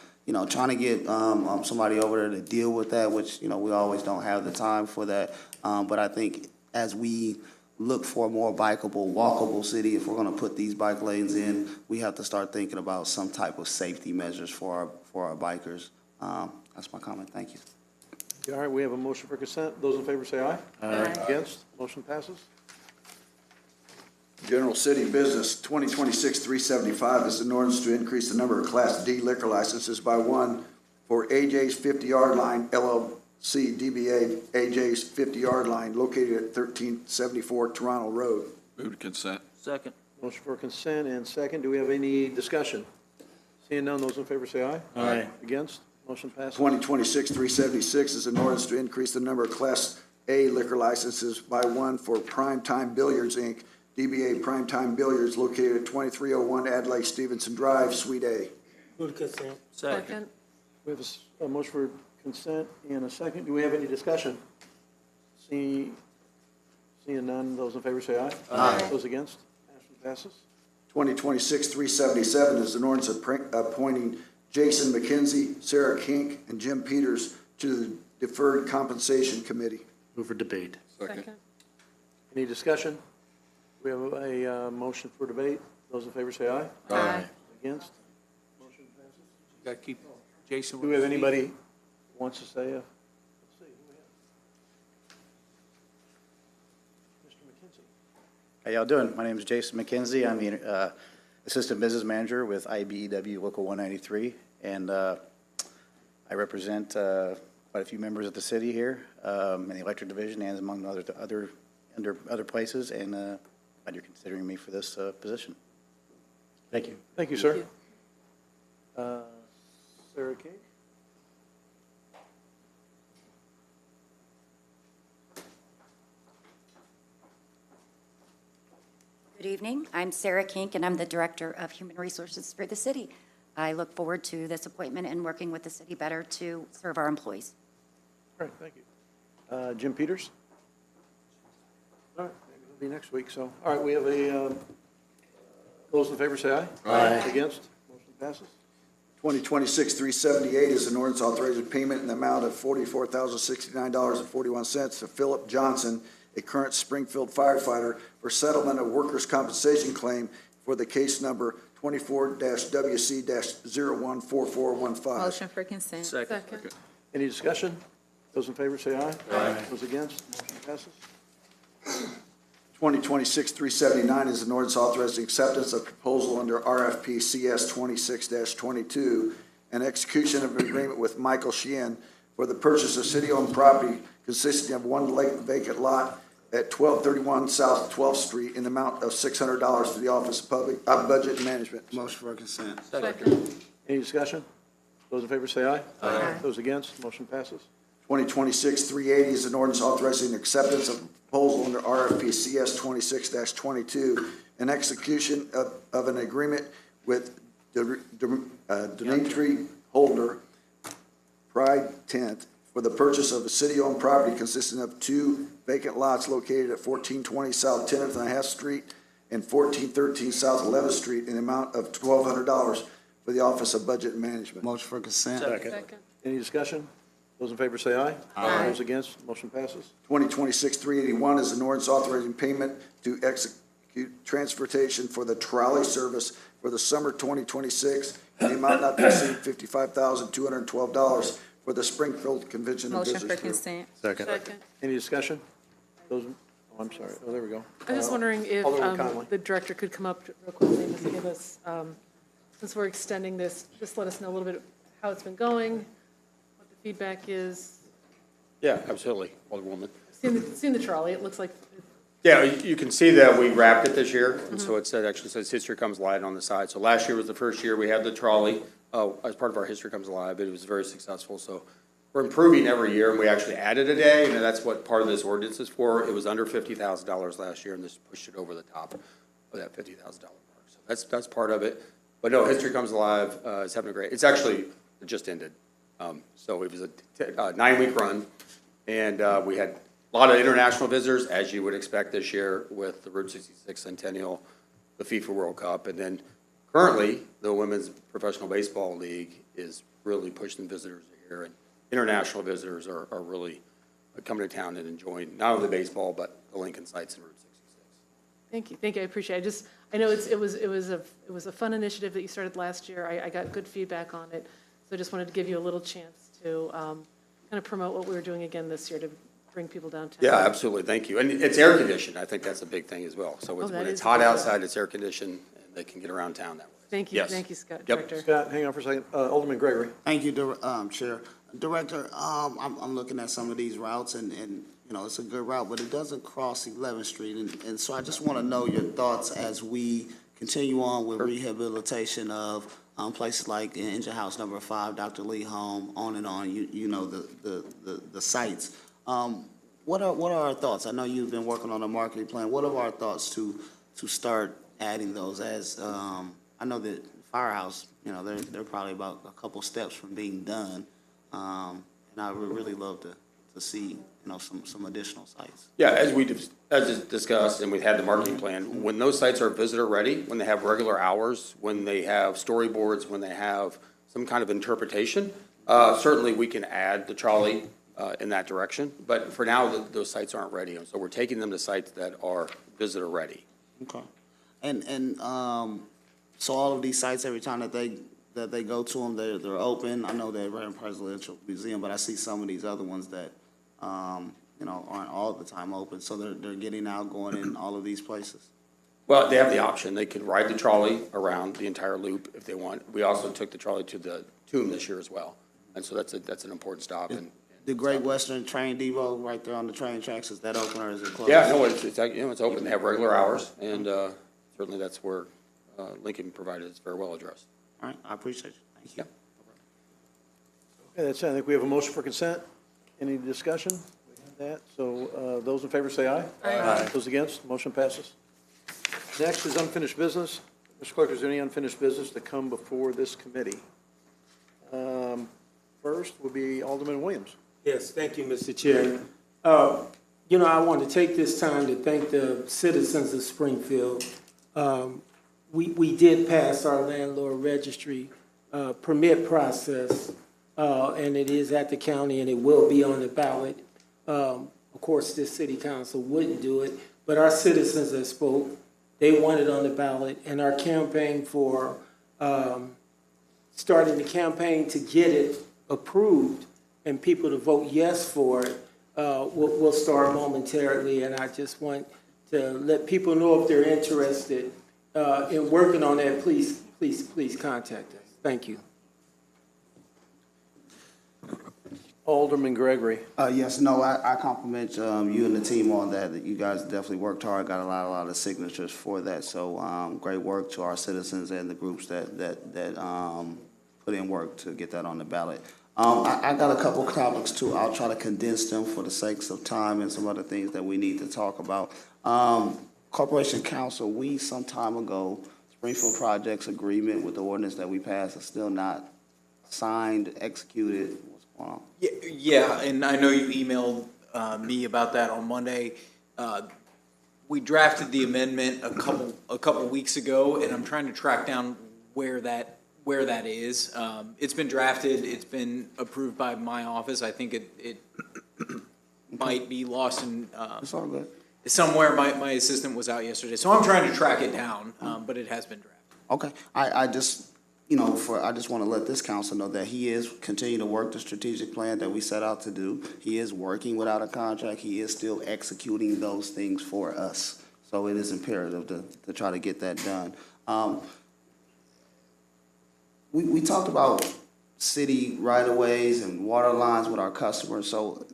trying to get somebody over there to deal with that, which, we always don't have the time for that. But I think as we look for a more bikeable, walkable city, if we're going to put these bike lanes in, we have to start thinking about some type of safety measures for our bikers. That's my comment. Thank you. All right, we have a motion for consent. Those in favor say aye. Aye. Against? Motion passes. General City Business, 2026-375 is an ordinance to increase the number of Class D liquor licenses by 1 for AJ's 50-Yard Line LLC DBA AJ's 50-Yard Line located at 1374 Toronto Road. Move to consent. Second. Motion for consent and second. Do we have any discussion? Seeing none, those in favor say aye. Aye. Against? Motion passes. 2026-376 is an ordinance to increase the number of Class A liquor licenses by 1 for Prime Time Billiards, Inc., DBA Prime Time Billiards located at 2301 Adlai Stevenson Drive, Suite A. Move to consent. Second. We have a motion for consent and a second. Do we have any discussion? Seeing none, those in favor say aye. Aye. Those against? Motion passes. 2026-377 is an ordinance appointing Jason McKenzie, Sarah Kink, and Jim Peters to the Deferred Compensation Committee. Move for debate. Second. Any discussion? We have a motion for debate. Those in favor say aye. Aye. Against? Motion passes. Got to keep Jason. Do we have anybody who wants to say let's see, who we have? Mr. McKenzie. How y'all doing? My name is Jason McKenzie. I'm the Assistant Business Manager with IBEW Local 193, and I represent quite a few members of the city here in the electric division and among other under other places, and glad you're considering me for this position. Thank you. Thank you, sir. Sarah King? Good evening. I'm Sarah Kink, and I'm the Director of Human Resources for the city. I look forward to this appointment and working with the city better to serve our employees. All right, thank you. Jim Peters? All right, maybe it'll be next week, so, all right, we have those in favor say aye. Aye. Against? Motion passes. 2026-378 is an ordinance authorizing payment in the amount of $44,069.41 to Philip Johnson, a current Springfield firefighter, for settlement of workers' compensation claim for the case number 24-WC-014415. Motion for consent. Second. Any discussion? Those in favor say aye. Aye. Those against? Motion passes. 2026-379 is an ordinance authorizing acceptance of proposal under RFP CS 26-22 and execution of an agreement with Michael Sheehan for the purchase of city-owned property consisting of one vacant lot at 1231 South 12th Street in the amount of $600 to the Office of Budget and Management. Motion for consent. Second. Any discussion? Those in favor say aye. Aye. Those against? Motion passes. 2026-380 is an ordinance authorizing acceptance of proposal under RFP CS 26-22 and execution of an agreement with Dimitri Holder, Pride Tent, for the purchase of a city-owned property consisting of two vacant lots located at 1420 South 10th and a half Street and 1413 South 11th Street in the amount of $1,200 for the Office of Budget and Management. Motion for consent. Second. Any discussion? Those in favor say aye. Aye. Those against? Motion passes. 2026-381 is an ordinance authorizing payment to execute transportation for the trolley service for the summer 2026 in the amount not to exceed $55,212 for the Springfield Convention and Motion Visitors for Bureau. consent. Second. Any discussion? Those, oh, I'm sorry. Oh, there we go. I'm just wondering if Alderman Conley. the director could come up real quickly and just give us, since we're extending this, just let us know a little bit how it's been going, what the feedback is. Yeah, absolutely, Alderwoman. Seen the trolley, it looks like, Yeah, you can see that we wrapped it this year, and so it actually says History Comes Alive on the side. So last year was the first year we had the trolley as part of our History Comes Alive, but it was very successful. So we're improving every year, and we actually added a day, and that's what part of this ordinance is for. It was under $50,000 last year, and this pushed it over the top of that $50,000 mark. So that's part of it. But no, History Comes Alive is having a great, it just ended. So it was a 9-week run, and we had a lot of international visitors, as you would expect this year with the Route 66 Centennial, the FIFA World Cup, and then currently the Women's Professional Baseball League is really pushing visitors here, and international visitors are really coming to town and enjoying not only baseball, but the Lincoln sites and Route 66. thank you, I appreciate it. I know it was a fun initiative that you started last year. I got good feedback on it, so I just wanted to give you a little chance to kind of promote what we were doing again this year to bring people downtown. Yeah, absolutely, thank you. And it's air conditioned, I think that's a big thing as well. So when it's hot outside, it's air conditioned, and they can get around town that way. Thank you, Yes. thank you, Scott, Yep. Director. Scott, hang on for a second. Alderman Gregory. Thank you, Chair. Director, I'm looking at some of these routes, and you know, it's a good route, but it doesn't cross 11th Street, and so I just want to know your thoughts as we continue on with rehabilitation of places like Engine House Number 5, Dr. Lee Home, on and on, you know, the sites. What are our thoughts? I know you've been working on a marketing plan. What are our thoughts to start adding those as, I know that Firehouse, you know, they're probably about a couple steps from being done. And I would really love to see, you know, some additional sites. Yeah, as discussed, and we've had the marketing plan, when those sites are visitor ready, when they have regular hours, when they have storyboards, when they have some kind of interpretation, certainly we can add the trolley in that direction. But for now, those sites aren't ready, and so we're taking them to sites that are visitor ready. Okay. And so all of these sites, every time that they go to them, they're open. I know they're right in Presidential Museum, but I see some of these other ones that, you know, aren't all the time open. So they're getting out, going in all of these places. Well, they have the option. They could ride the trolley around the entire loop if they want. We also took the trolley to the tomb this year as well, and so that's an important stop. And The Great Western Train Depot right there on the train tracks, is that open or is it closed? Yeah, no, it's open. They have regular hours, and certainly that's where Lincoln provided is very well addressed. All right, I appreciate you. Thank you. Okay, that's it. I think we have a motion for consent. Any discussion? We have that. So those in favor say aye. Aye. Those against, motion passes. Next is unfinished business. Mr. Clerk, is there any unfinished business to come before this committee? First will be Alderman Williams. Yes, thank you, Mr. Chair. You know, I want to take this time to thank the citizens of Springfield. We did pass our landlord registry permit process, and it is at the county, and it will be on the ballot. Of course, this city council wouldn't do it, but our citizens that spoke, they want it on the ballot, and our campaign for starting the campaign to get it approved and people to vote yes for it will start momentarily. And I just want to let people know if they're interested in working on that, please contact us. Thank you. Alderman Gregory. Yes, no, I compliment you and the team on that. That you guys definitely worked hard, got a lot of signatures for that. So great work to our citizens and the groups that put in work to get that on the ballot. I got a couple of topics too. I'll try to condense them for the sakes of time and some other things that we need to talk about. Corporation Council, we some time ago, Springfield Projects agreement with the ordinance that we passed is still not signed, executed. What's going on? Yeah, and I know you emailed me about that on Monday. We drafted the amendment a couple weeks ago, and I'm trying to track down where that is. It's been drafted, it's been approved by my office. I think it might be lost in It's all good. somewhere. My assistant was out yesterday, so I'm trying to track it down, but it has been drafted. Okay, I just, I just want to let this council know that he is continuing to work the strategic plan that we set out to do. He is working without a contract. He is still executing those things for us. So it is imperative to try to get that done. We talked about city right-of-ways and water lines with our customers. So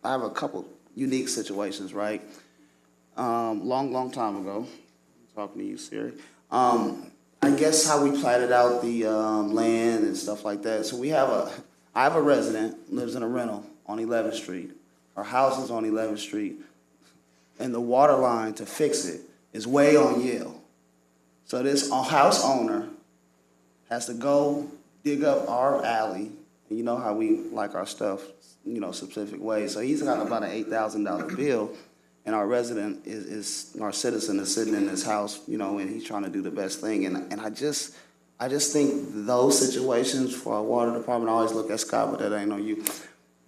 I have a couple unique situations, right? Long time ago, I'm talking to you, Siri. I guess how we platted out the land and stuff like that. So I have a resident, lives in a rental on 11th Street. Her house is on 11th Street, and the water line to fix it is way on Yale. So this house owner has to go dig up our alley, and you know how we like our stuff, specific ways. So he's got about an $8,000 bill, and our resident our citizen is sitting in his house, and he's trying to do the best thing. And I just think those situations for our water department, I always look at Scott, but that ain't on you.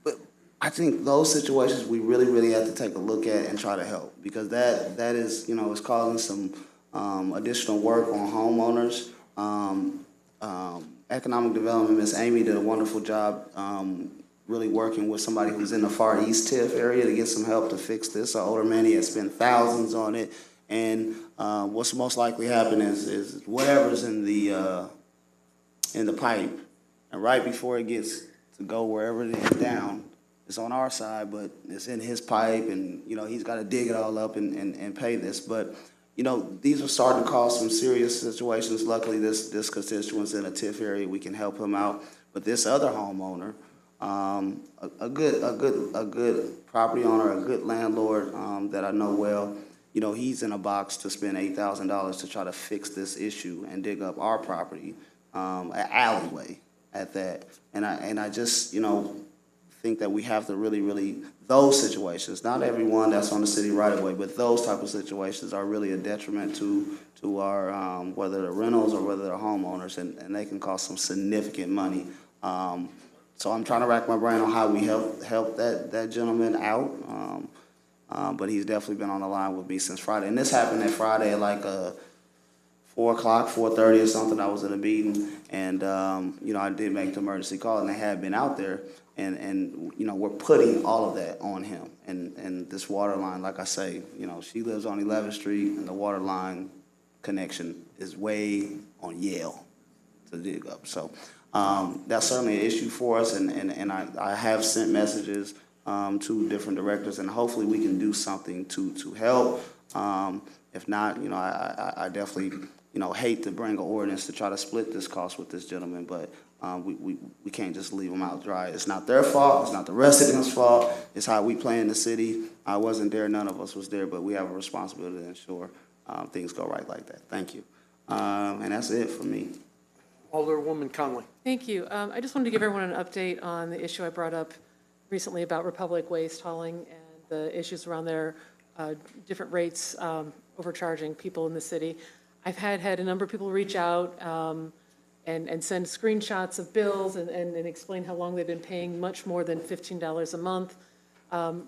But I think those situations we really have to take a look at and try to help, because that is, is causing some additional work on homeowners. Economic development, Miss Amy did a wonderful job really working with somebody who's in the Far East TIF area to get some help to fix this. An older man, he has spent thousands on it, and what's most likely happen is whatever's in the pipe, and right before it gets to go wherever it is down, it's on our side, but it's in his pipe, and he's got to dig it all up and pay this. But these are starting to cause some serious situations. Luckily, this constituent's in a TIF area. We can help him out. But this other homeowner, a good property owner, a good landlord that I know well, he's in a box to spend $8,000 to try to fix this issue and dig up our property, an alleyway at that. And I just, think that we have to really, those situations, not everyone that's on the city right away, but those type of situations are really a detriment to our, whether they're rentals or whether they're homeowners, and they can cost some significant money. So I'm trying to rack my brain on how we help that gentleman out. But he's definitely been on the line with me since Friday. And this happened at Friday at like 4 o'clock, 4:30 or something. I was in a meeting, and I did make the emergency call, and they had been out there. And we're putting all of that on him. And this water line, like I say, she lives on 11th Street, and the water line connection is way on Yale to dig up. So That's certainly an issue for us, and I have sent messages to different directors, and hopefully we can do something to help. If not, I definitely, hate to bring an ordinance to try to split this cost with this gentleman, but we can't just leave them out dry. It's not their fault, it's not the residents' fault, it's how we play in the city. I wasn't there, none of us was there, but we have a responsibility to ensure things go right like that. Thank you. And that's it for me. Alderwoman Conley. Thank you. I just wanted to give everyone an update on the issue I brought up recently about Republic Waste hauling and the issues around their different rates overcharging people in the city. I've had a number of people reach out and send screenshots of bills and explain how long they've been paying much more than $15 a month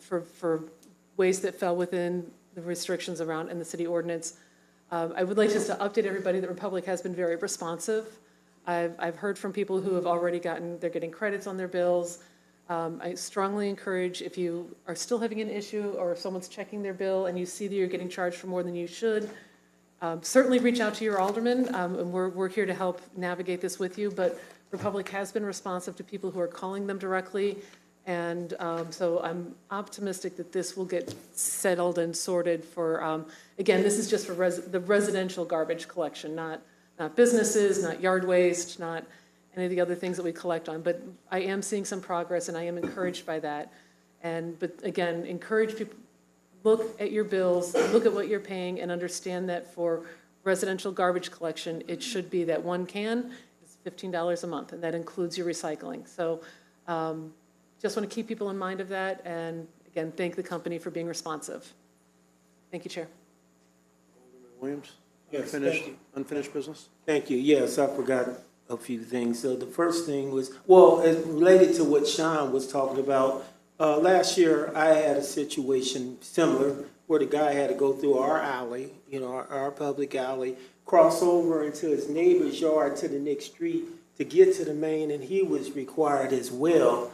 for waste that fell within the restrictions around in the city ordinance. I would like just to update everybody that Republic has been very responsive. I've heard from people who have already they're getting credits on their bills. I strongly encourage, if you are still having an issue or if someone's checking their bill and you see that you're getting charged for more than you should, certainly reach out to your alderman, and we're here to help navigate this with you. But Republic has been responsive to people who are calling them directly, and so I'm optimistic that this will get settled and sorted for, again, this is just for the residential garbage collection, not businesses, not yard waste, not any of the other things that we collect on. But I am seeing some progress, and I am encouraged by that. But again, encourage people, look at your bills, look at what you're paying, and understand that for residential garbage collection, it should be that one can is $15 a month, and that includes your recycling. So just want to keep people in mind of that, and again, thank the company for being responsive. Thank you, Chair. Alderman Williams? Yes, Unfinished business? Thank you. Yes, I forgot a few things. So the first thing was, well, it's related to what Sean was talking about. Last year, I had a situation similar where the guy had to go through our alley, our public alley, cross over into his neighbor's yard to the next street to get to the main, and he was required as well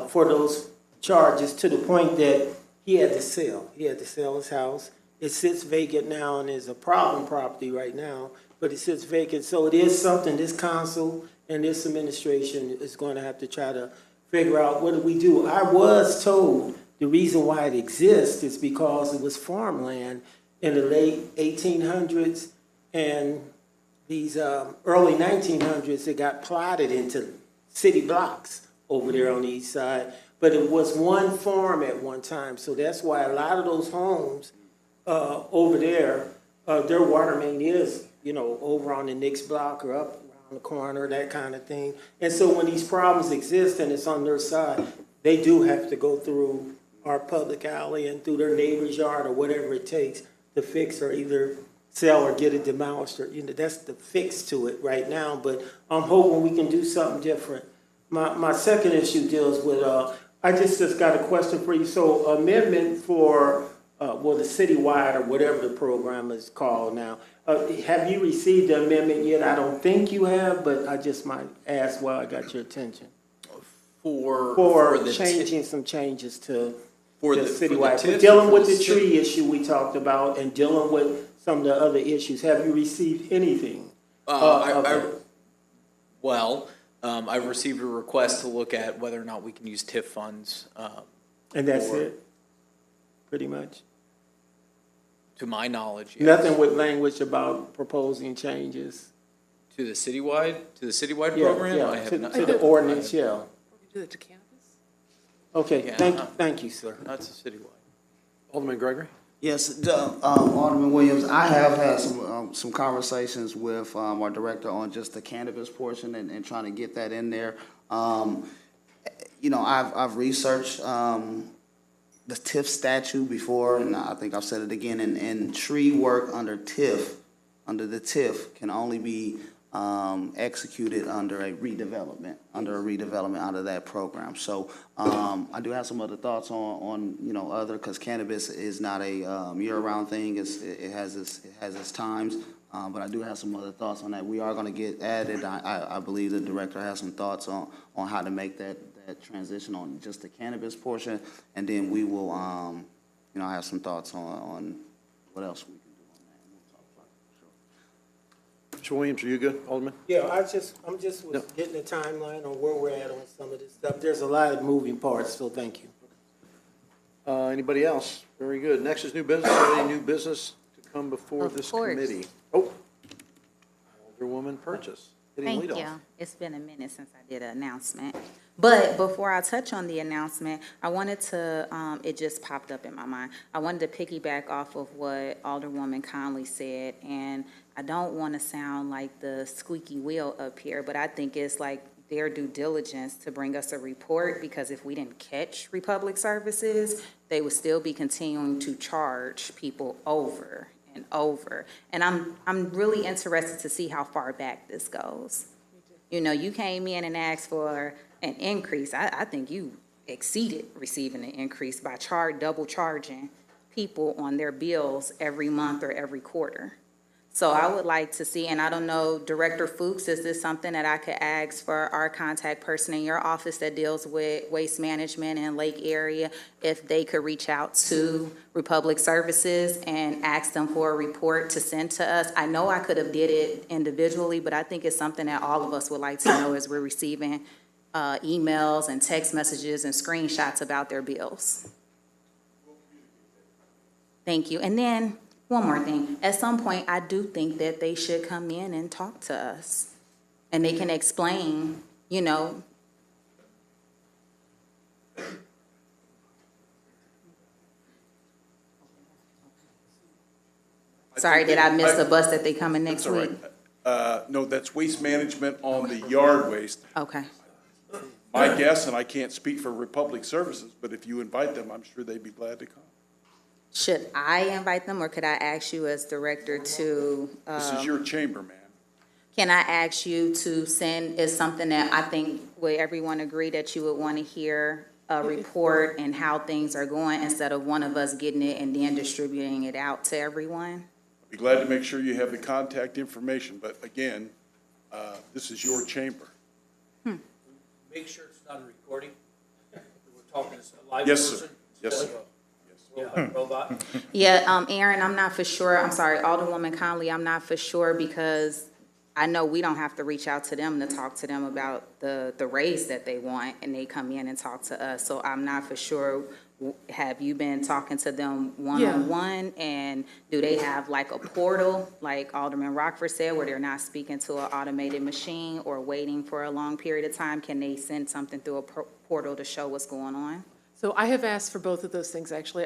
for those charges, to the point that he had to sell. He had to sell his house. It sits vacant now and is a problem property right now, but it sits vacant. So it is something this council and this administration is going to have to try to figure out, what do we do? I was told the reason why it exists is because it was farmland in the late 1800s and these early 1900s. It got plotted into city blocks over there on the east side, but it was one farm at one time. So that's why a lot of those homes over there, their water main is, over on the next block or up around the corner, that kind of thing. And so when these problems exist and it's on their side, they do have to go through our public alley and through their neighbor's yard or whatever it takes to fix or either sell or get it demolished. Or, that's the fix to it right now. But I'm hoping we can do something different. My second issue deals with, I just got a question for you. So amendment for the citywide or whatever the program is called now. Have you received the amendment yet? I don't think you have, but I just might ask while I got your attention. For changing some changes to the citywide. For dealing with the tree issue we talked about and dealing with some of the other issues. Have you received anything? I've received a request to look at whether or not we can use TIF funds. And that's it? Pretty much? To my knowledge, yes. Nothing with language about proposing changes? To the citywide program? Yeah, I have not. to the ordinance, yeah. Do it to cannabis? Okay, Yeah, thank you, sir. That's a citywide. Alderman Gregory? Yes, Alderman Williams, I have had some conversations with our director on just the cannabis portion and trying to get that in there. I've researched the TIF statute before, and I think I've said it again, and tree work under the TIF can only be executed under a redevelopment out of that program. So I do have some other thoughts on other, because cannabis is not a year-round thing. It has its times, but I do have some other thoughts on that. We are going to get added. I believe the director has some thoughts on how to make that transition on just the cannabis portion, and then we will I have some thoughts on what else we can do on that. We'll talk about it. Mr. Williams, are you good, Alderman? Yeah, I'm just was getting the timeline on where we're at on some of this stuff. There's a lot of moving parts, so thank you. Anybody else? Very good. Next is new business. Any new business to come before Of this course. committee? Oh, Alderwoman Purchase. Hitting Thank leadoff. you. It's been a minute since I did an announcement. But before I touch on the announcement, I wanted to, it just popped up in my mind. I wanted to piggyback off of what Alderwoman Conley said, and I don't want to sound like the squeaky wheel up here, but I think it's like their due diligence to bring us a report, because if we didn't catch Republic Services, they would still be continuing to charge people over and over. And I'm really interested to see how far back this goes. You know, you came in and asked for an increase. I think you exceeded receiving an increase by double charging people on their bills every month or every quarter. So I would like to see, and I don't know, Director Fuchs, is this something that I could ask for our contact person in your office that deals with waste management in Lake area, if they could reach out to Republic Services and ask them for a report to send to us? I know I could have did it individually, but I think it's something that all of us would like to know as we're receiving emails and text messages and screenshots about their bills. Thank you. And then, one more thing. At some point, I do think that they should come in and talk to us. And they can explain, you know. Sorry, did I miss the bus that they coming next That's all week? right. No, that's waste management on the yard waste. Okay. My guess, and I can't speak for Republic Services, but if you invite them, I'm sure they'd be glad to come. Should I invite them, or could I ask you as director to? This is your chamber, man. Can I ask you to send, is something that I think, would everyone agree that you would want to hear a report and how things are going, instead of one of us getting it and then distributing it out to everyone? Be glad to make sure you have the contact information, but again, this is your chamber. Make sure it's not a recording. We're talking to a live Yes, sir. person. Yes, sir. Robot. Yeah, Aaron, I'm not for sure, I'm sorry, Alderwoman Conley, I'm not for sure, because I know we don't have to reach out to them to talk to them about the raise that they want, and they come in and talk to us, so I'm not for sure. Have you been talking to them one-on-one, and do they have like a portal, like Alderman Rockford said, where they're not speaking to an automated machine or waiting for a long period of time? Can they send something through a portal to show what's going on? So I have asked for both of those things, actually.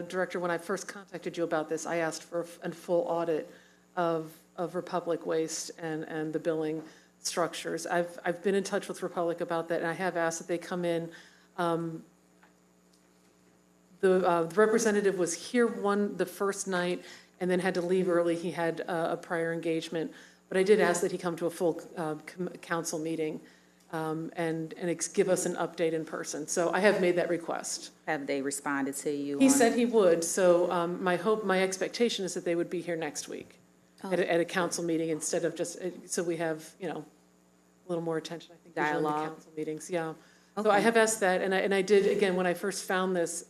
Director, when I first contacted you about this, I asked for a full audit of Republic Waste and the billing structures. I've been in touch with Republic about that, and I have asked that they come in. The representative was here the first night and then had to leave early. He had a prior engagement. But I did ask that he come to a full council meeting and give us an update in person. So I have made that request. Have they responded to you? He said he would. So my expectation is that they would be here next week at a council meeting, instead of just, so we have, a little more attention, I think, usually in the council meetings. Yeah. So I have asked that, and I did, again, when I first found this,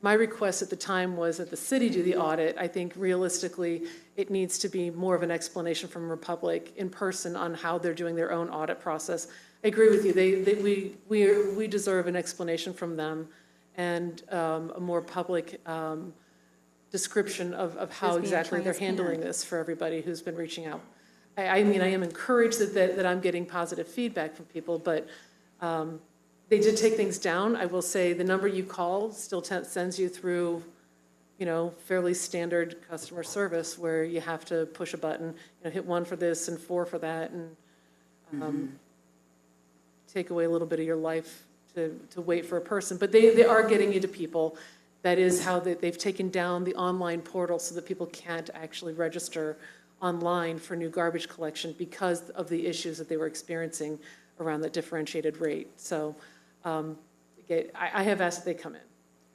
my request at the time was that the city do the audit. I think realistically, it needs to be more of an explanation from Republic in person on how they're doing their own audit process. I agree with you. We deserve an explanation from them, and a more public description of how exactly they're handling this for everybody who's been reaching out. I mean, I am encouraged that I'm getting positive feedback from people, but they did take things down. I will say the number you call still sends you through, fairly standard customer service, where you have to push a button, hit 1 for this and 4 for that, and take away a little bit of your life to wait for a person. But they are getting you to people. That is how they've taken down the online portal so that people can't actually register online for new garbage collection because of the issues that they were experiencing around the differentiated rate. So I have asked that they come in.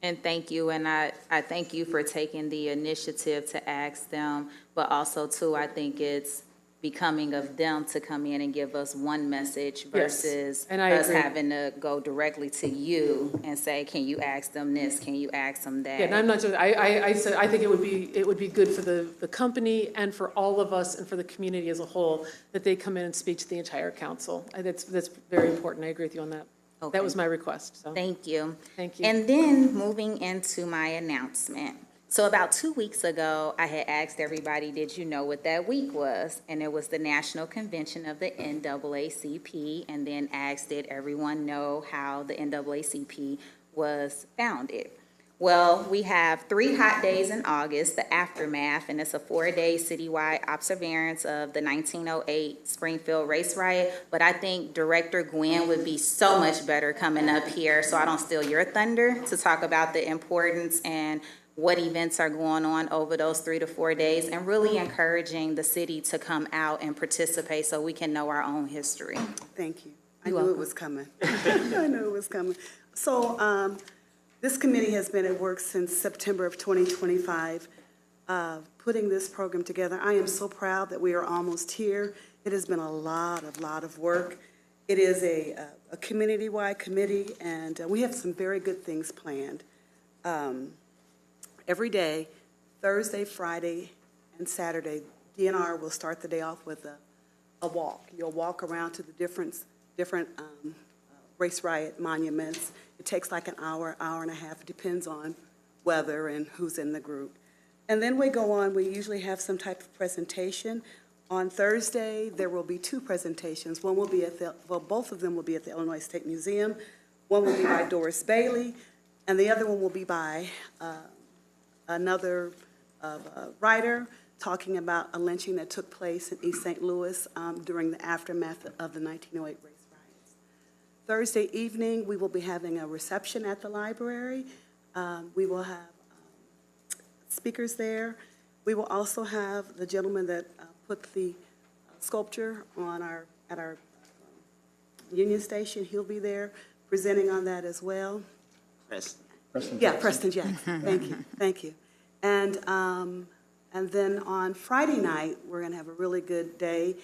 And thank you, and I thank you for taking the initiative to ask them, but also too, I think it's becoming of them to come in and give us one message versus and I us agree. having to go directly to you and say, can you ask them this, can you ask them that? Yeah, and I'm not just, I said, I think it would be good for the company and for all of us and for the community as a whole that they come in and speak to the entire council. That's very important. I agree with you on that. That was my request, so. Thank you. Thank you. And then moving into my announcement. So about 2 weeks ago, I had asked everybody, did you know what that week was? And it was the National Convention of the NAACP, and then asked, did everyone know how the NAACP was founded? Well, we have 3 hot days in August, the aftermath, and it's a 4-day citywide observance of the 1908 Springfield race riot. But I think Director Gwen would be so much better coming up here, so I don't steal your thunder, to talk about the importance and what events are going on over those 3 to 4 days, and really encouraging the city to come out and participate so we can know our own history. Thank you. I knew it was coming. I knew it was coming. So this committee has been at work since September of 2025, putting this program together. I am so proud that we are almost here. It has been a lot of work. It is a community-wide committee, and we have some very good things planned. Every day, Thursday, Friday, and Saturday, DNR will start the day off with a walk. You'll walk around to the different race riot monuments. It takes like an hour, hour and a half. It depends on weather and who's in the group. And then we go on. We usually have some type of presentation. On Thursday, there will be 2 presentations. One will be at both of them will be at the Illinois State Museum. One will be by Doris Bailey, and the other one will be by another writer talking about a lynching that took place in East St. Louis during the aftermath of the 1908 race riots. Thursday evening, we will be having a reception at the library. We will have speakers there. We will also have the gentleman that put the sculpture on at our Union Station. He'll be there presenting on that as well. Preston Jackson. Thank you. And then on Friday night, we're going to have a really good day.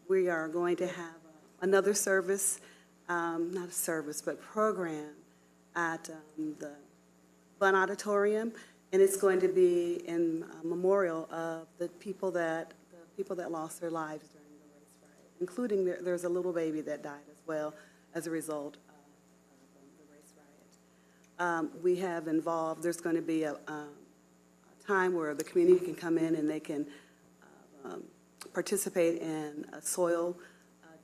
We are going to have another service, not a service, but program at the Bunn Auditorium, and it's going to be in memorial of the people that lost their lives during the race riot, including there's a little baby that died as well as a result of the race riot. We have involved, there's going to be a time where the community can come in and they can participate in a soil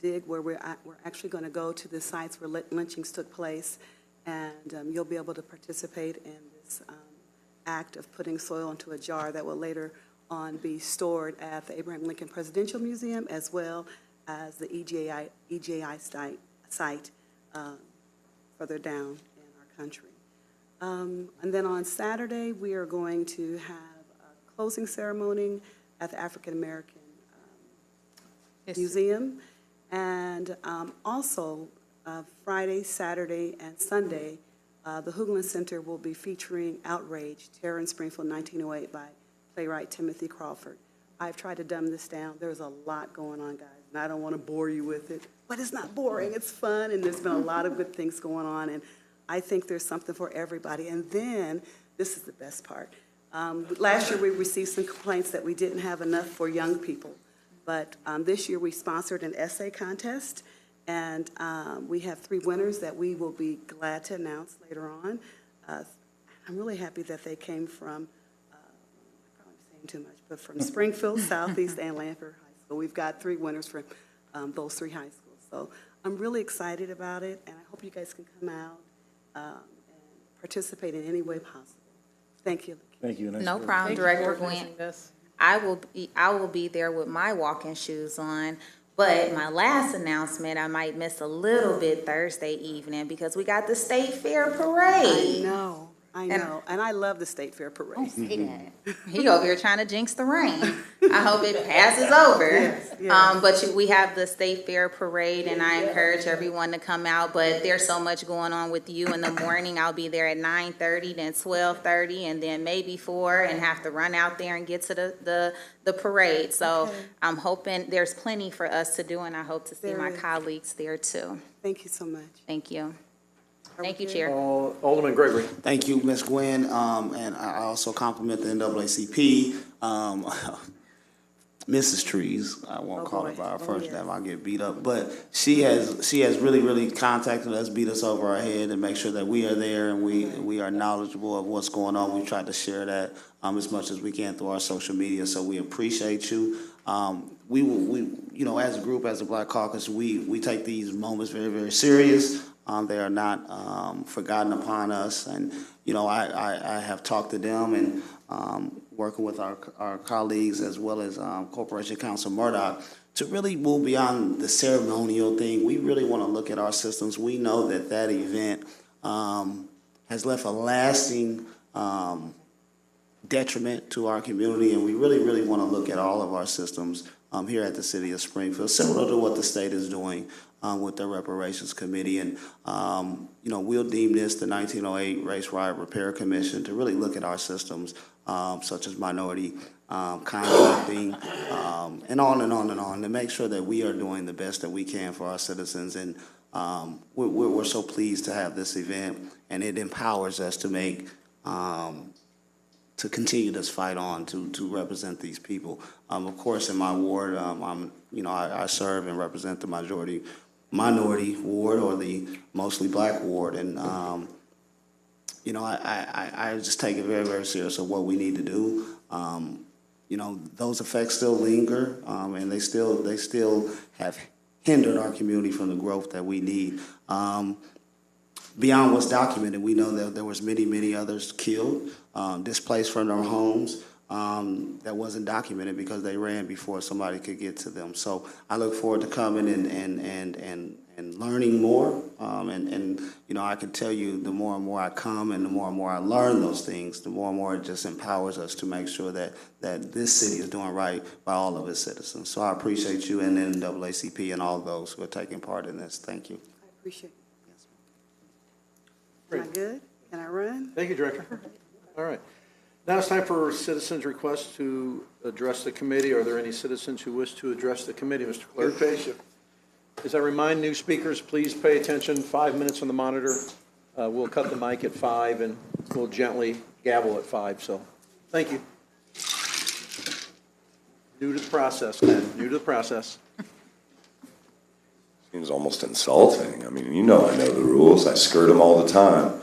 dig where we're actually going to go to the sites where lynchings took place, and you'll be able to participate in this act of putting soil into a jar that will later on be stored at the Abraham Lincoln Presidential Museum as well as the EJI site further down in our country. And then on Saturday, we are going to have a closing ceremony at the African American Museum. And also Friday, Saturday, and Sunday, the Hoogland Center will be featuring Outrage, Terror in Springfield 1908 by playwright Timothy Crawford. I've tried to dumb this down. There's a lot going on, guys, and I don't want to bore you with it. But it's not boring. It's fun, and there's been a lot of good things going on, and I think there's something for everybody. And then, this is the best part. Last year, we received some complaints that we didn't have enough for young people. But this year, we sponsored an essay contest, and we have 3 winners that we will be glad to announce later on. I'm really happy that they came from, I'm probably saying too much, but from Springfield, Southeast, and Lanford High School. We've got 3 winners from those 3 high schools. So I'm really excited about it, and I hope you guys can come out and participate in any way possible. Thank you. Thank you. No problem, Director Gwen. I will be there with my walking shoes on. But my last announcement, I might miss a little bit Thursday evening because we got the State Fair Parade. I know, and I love the State Fair Parade. Say that. He over here trying to jinx the rain. I hope it passes over. Yes. But we have the State Fair Parade, and I encourage everyone to come out, but there's so much going on with you in the morning. I'll be there at 9:30, then 12:30, and then maybe 4, and have to run out there and get to the parade. So I'm hoping there's plenty for us to do, and I hope to see There my is. colleagues there too. Thank you so much. Thank you. Are we Thank you, good? Chair. Alderman Gregory. Thank you, Ms. Gwen, and I also compliment the NAACP. Mrs. Trees, I won't call her by her first name, I'll get beat up, but she has really contacted us, beat us over our head, and make sure that we are there and we are knowledgeable of what's going on. We try to share that as much as we can through our social media, so we appreciate you. We as a group, as a Black Caucus, we take these moments very, very serious. They are not forgotten upon us, and I have talked to them and working with our colleagues as well as Corporation Counsel Murdoch to really move beyond the ceremonial thing. We really want to look at our systems. We know that event has left a lasting detriment to our community, and we really want to look at all of our systems here at the City of Springfield, similar to what the state is doing with their reparations committee. And, we'll deem this the 1908 Race Riot Repair Commission to really look at our systems, such as minority contracting, and on and on and on, to make sure that we are doing the best that we can for our citizens. And we're so pleased to have this event, and it empowers us to make to continue this fight on to represent these people. Of course, in my ward, I serve and represent the minority ward, or the mostly Black ward, and I just take it very, very serious of what we need to do. Those effects still linger, and they still have hindered our community from the growth that we need. Beyond what's documented, we know that there was many others killed, displaced from their homes, that wasn't documented because they ran before somebody could get to them. So I look forward to coming and learning more. I can tell you, the more and more I come and the more I learn those things, the more and more it just empowers us to make sure that this city is doing right by all of its citizens. So I appreciate you and the NAACP and all those who are taking part in this. Thank you. I appreciate it. Am I good? Can I run? Thank you, Director. All right. Now it's time for citizens' requests to address the committee. Are there any citizens who wish to address the committee, Mr. Clerk? Good patient. As I remind new speakers, please pay attention. 5 minutes on the monitor. We'll cut the mic at 5, and we'll gently gavel at 5. So, thank you. New to the process, Ken. New to the process. Seems almost insulting. I mean, I know the rules. I skirt them all the time.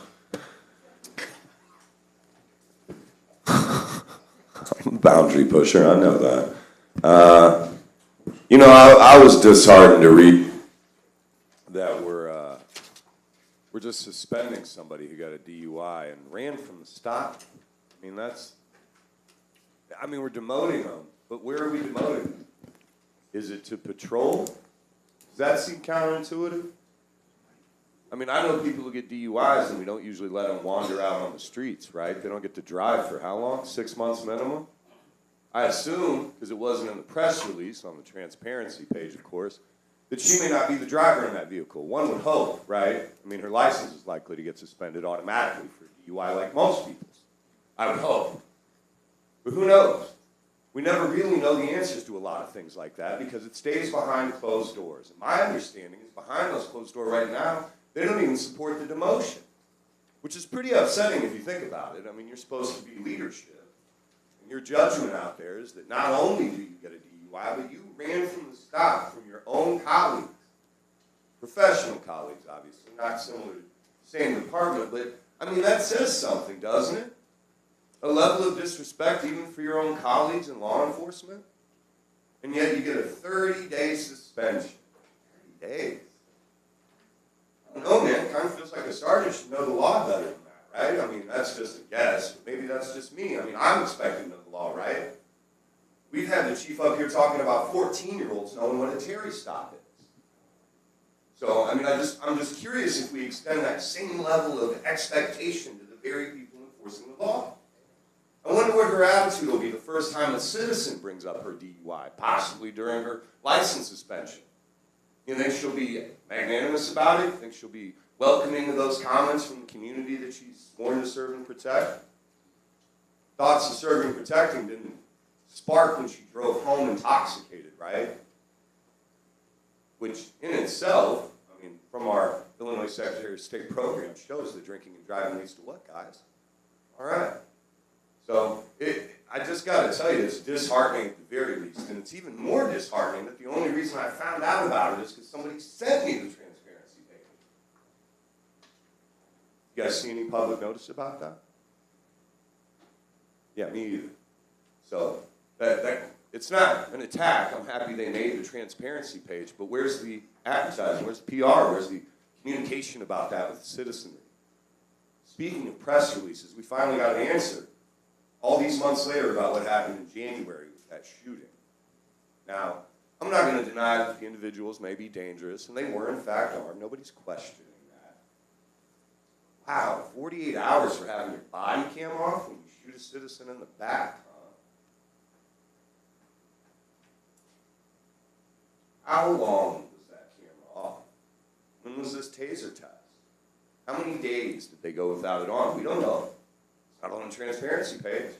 I'm a boundary pusher. I know that. I was disheartened to read that we're just suspending somebody who got a DUI and ran from the stop. We're demoting them, but where are we demoting them? Is it to patrol? Does that seem counterintuitive? I know people who get DUIs and we don't usually let them wander out on the streets, right? They don't get to drive for how long? 6 months minimum? I assume, because it wasn't in the press release on the transparency page, of course, that she may not be the driver in that vehicle. One would hope, right? Her license is likely to get suspended automatically for DUI like most people's. I would hope. But who knows? We never really know the answers to a lot of things like that because it stays behind closed doors. And my understanding is behind those closed doors right now, they don't even support the demotion, which is pretty upsetting if you think about it. You're supposed to be leadership. And your judgment out there is that not only do you get a DUI, but you ran from the stop from your own colleagues, professional colleagues, obviously, not similar to the same department, but that says something, doesn't it? A level of disrespect even for your own colleagues in law enforcement? And yet you get a 30-day suspension. 30 days. I don't know, man. It kind of feels like a sergeant should know the law better than that, right? That's just a guess. Maybe that's just me. I'm expecting to know the law, right? We've had the chief up here talking about 14-year-olds knowing what a Terry stop is. So, I'm just curious if we extend that same level of expectation to the very people in enforcing the law. I wonder what her attitude will be the first time a citizen brings up her DUI, possibly during her license suspension. You think she'll be magnanimous about it? You think she'll be welcoming of those comments from the community that she's sworn to serve and protect? Thoughts of serving and protecting didn't spark when she drove home intoxicated, right? Which in itself, I mean, from our Illinois Secretary of State program, shows that drinking and driving leads to what, guys? All right. So I just got to tell you, it's disheartening at the very least, and it's even more disheartening that the only reason I found out about it is because somebody sent me the transparency paper. You guys see any public notice about that? Yeah, me either. So it's not an attack. I'm happy they made the transparency page, but where's the advertising? Where's the PR? Where's the communication about that with the citizenry? Speaking of press releases, we finally got an answer all these months later about what happened in January with that shooting. Now, I'm not going to deny that the individuals may be dangerous, and they were in fact armed. Nobody's questioning that. Wow, 48 hours for having your body cam off when you shoot a citizen in the back, huh? How long was that camera off? When was this taser test? How many days did they go without it on? We don't know. It's not on the transparency page.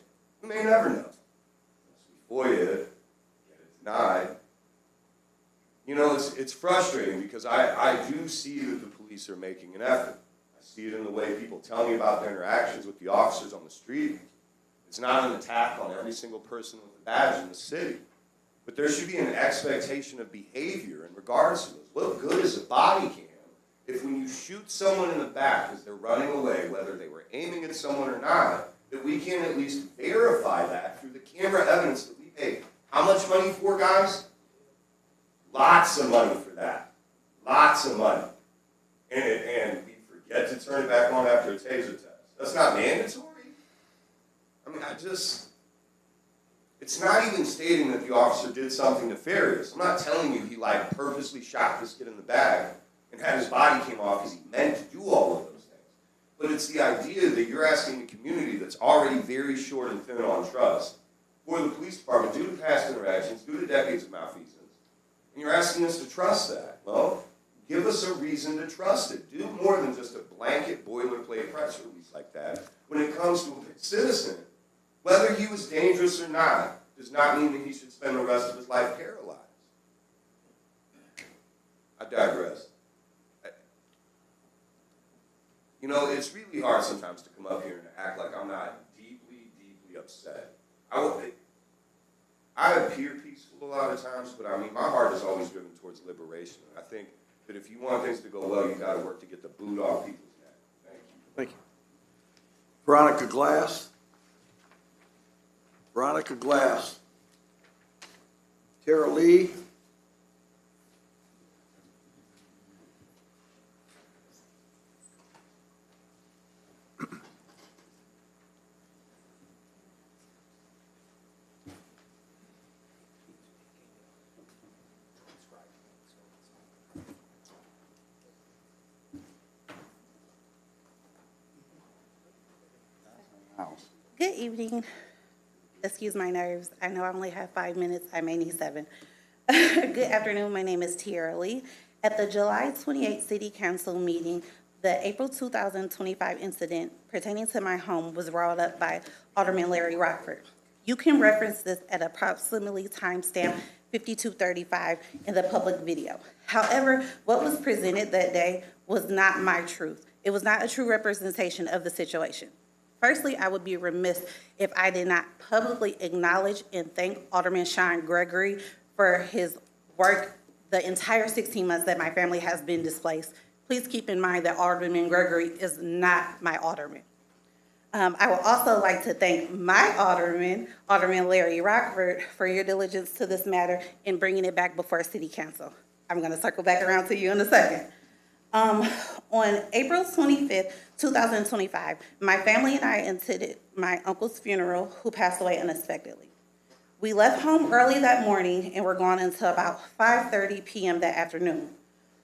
We may never know. Unless we FOIA it, get it denied. You know, it's frustrating because I do see that the police are making an effort. I see it in the way people tell me about their interactions with the officers on the street. It's not an attack on every single person with a badge in the city. But there should be an expectation of behavior in regards to those. What good is a body cam if when you shoot someone in the back as they're running away, whether they were aiming at someone or not, that we can at least verify that through the camera evidence that we pay how much money for, guys? Lots of money for that. Lots of money. And we forget to turn it back on after a taser test. That's not mandatory. I mean, it's not even stating that the officer did something nefarious. I'm not telling you he like purposely shot this kid in the back and had his body came off because he meant to do all of those things. But it's the idea that you're asking the community that's already very short and thin on trust for the police department due to past interactions, due to decades of malfeasance, and you're asking us to trust that. Well, give us a reason to trust it. Do more than just a blanket boilerplate press release like that. When it comes to a citizen, whether he was dangerous or not does not mean that he should spend the rest of his life paralyzed. I digress. You know, it's really hard sometimes to come up here and act like I'm not deeply, deeply upset. I appear peaceful a lot of times, but I mean, my heart is always driven towards liberation. I think that if you want things to go well, you've got to work to get the boot off people's neck. Thank you. Thank you. Veronica Glass. Veronica Glass. Tara Lee. Good evening. Excuse my nerves. I know I only have 5 minutes. I may need 7. Good afternoon. My name is Tiara Lee. At the July 28th City Council meeting, the April 2025 incident pertaining to my home was brought up by Alderman Larry Rockford. You can reference this at approximately timestamp 5235 in the public video. However, what was presented that day was not my truth. It was not a true representation of the situation. Firstly, I would be remiss if I did not publicly acknowledge and thank Alderman Sean Gregory for his work the entire 16 months that my family has been displaced. Please keep in mind that Alderman Gregory is not my alderman. I would also like to thank my alderman, Alderman Larry Rockford, for your diligence to this matter in bringing it back before City Council. I'm going to circle back around to you in a second. On April 25th, 2025, my family and I attended my uncle's funeral, who passed away unexpectedly. We left home early that morning and were gone until about 5:30 p.m. that afternoon.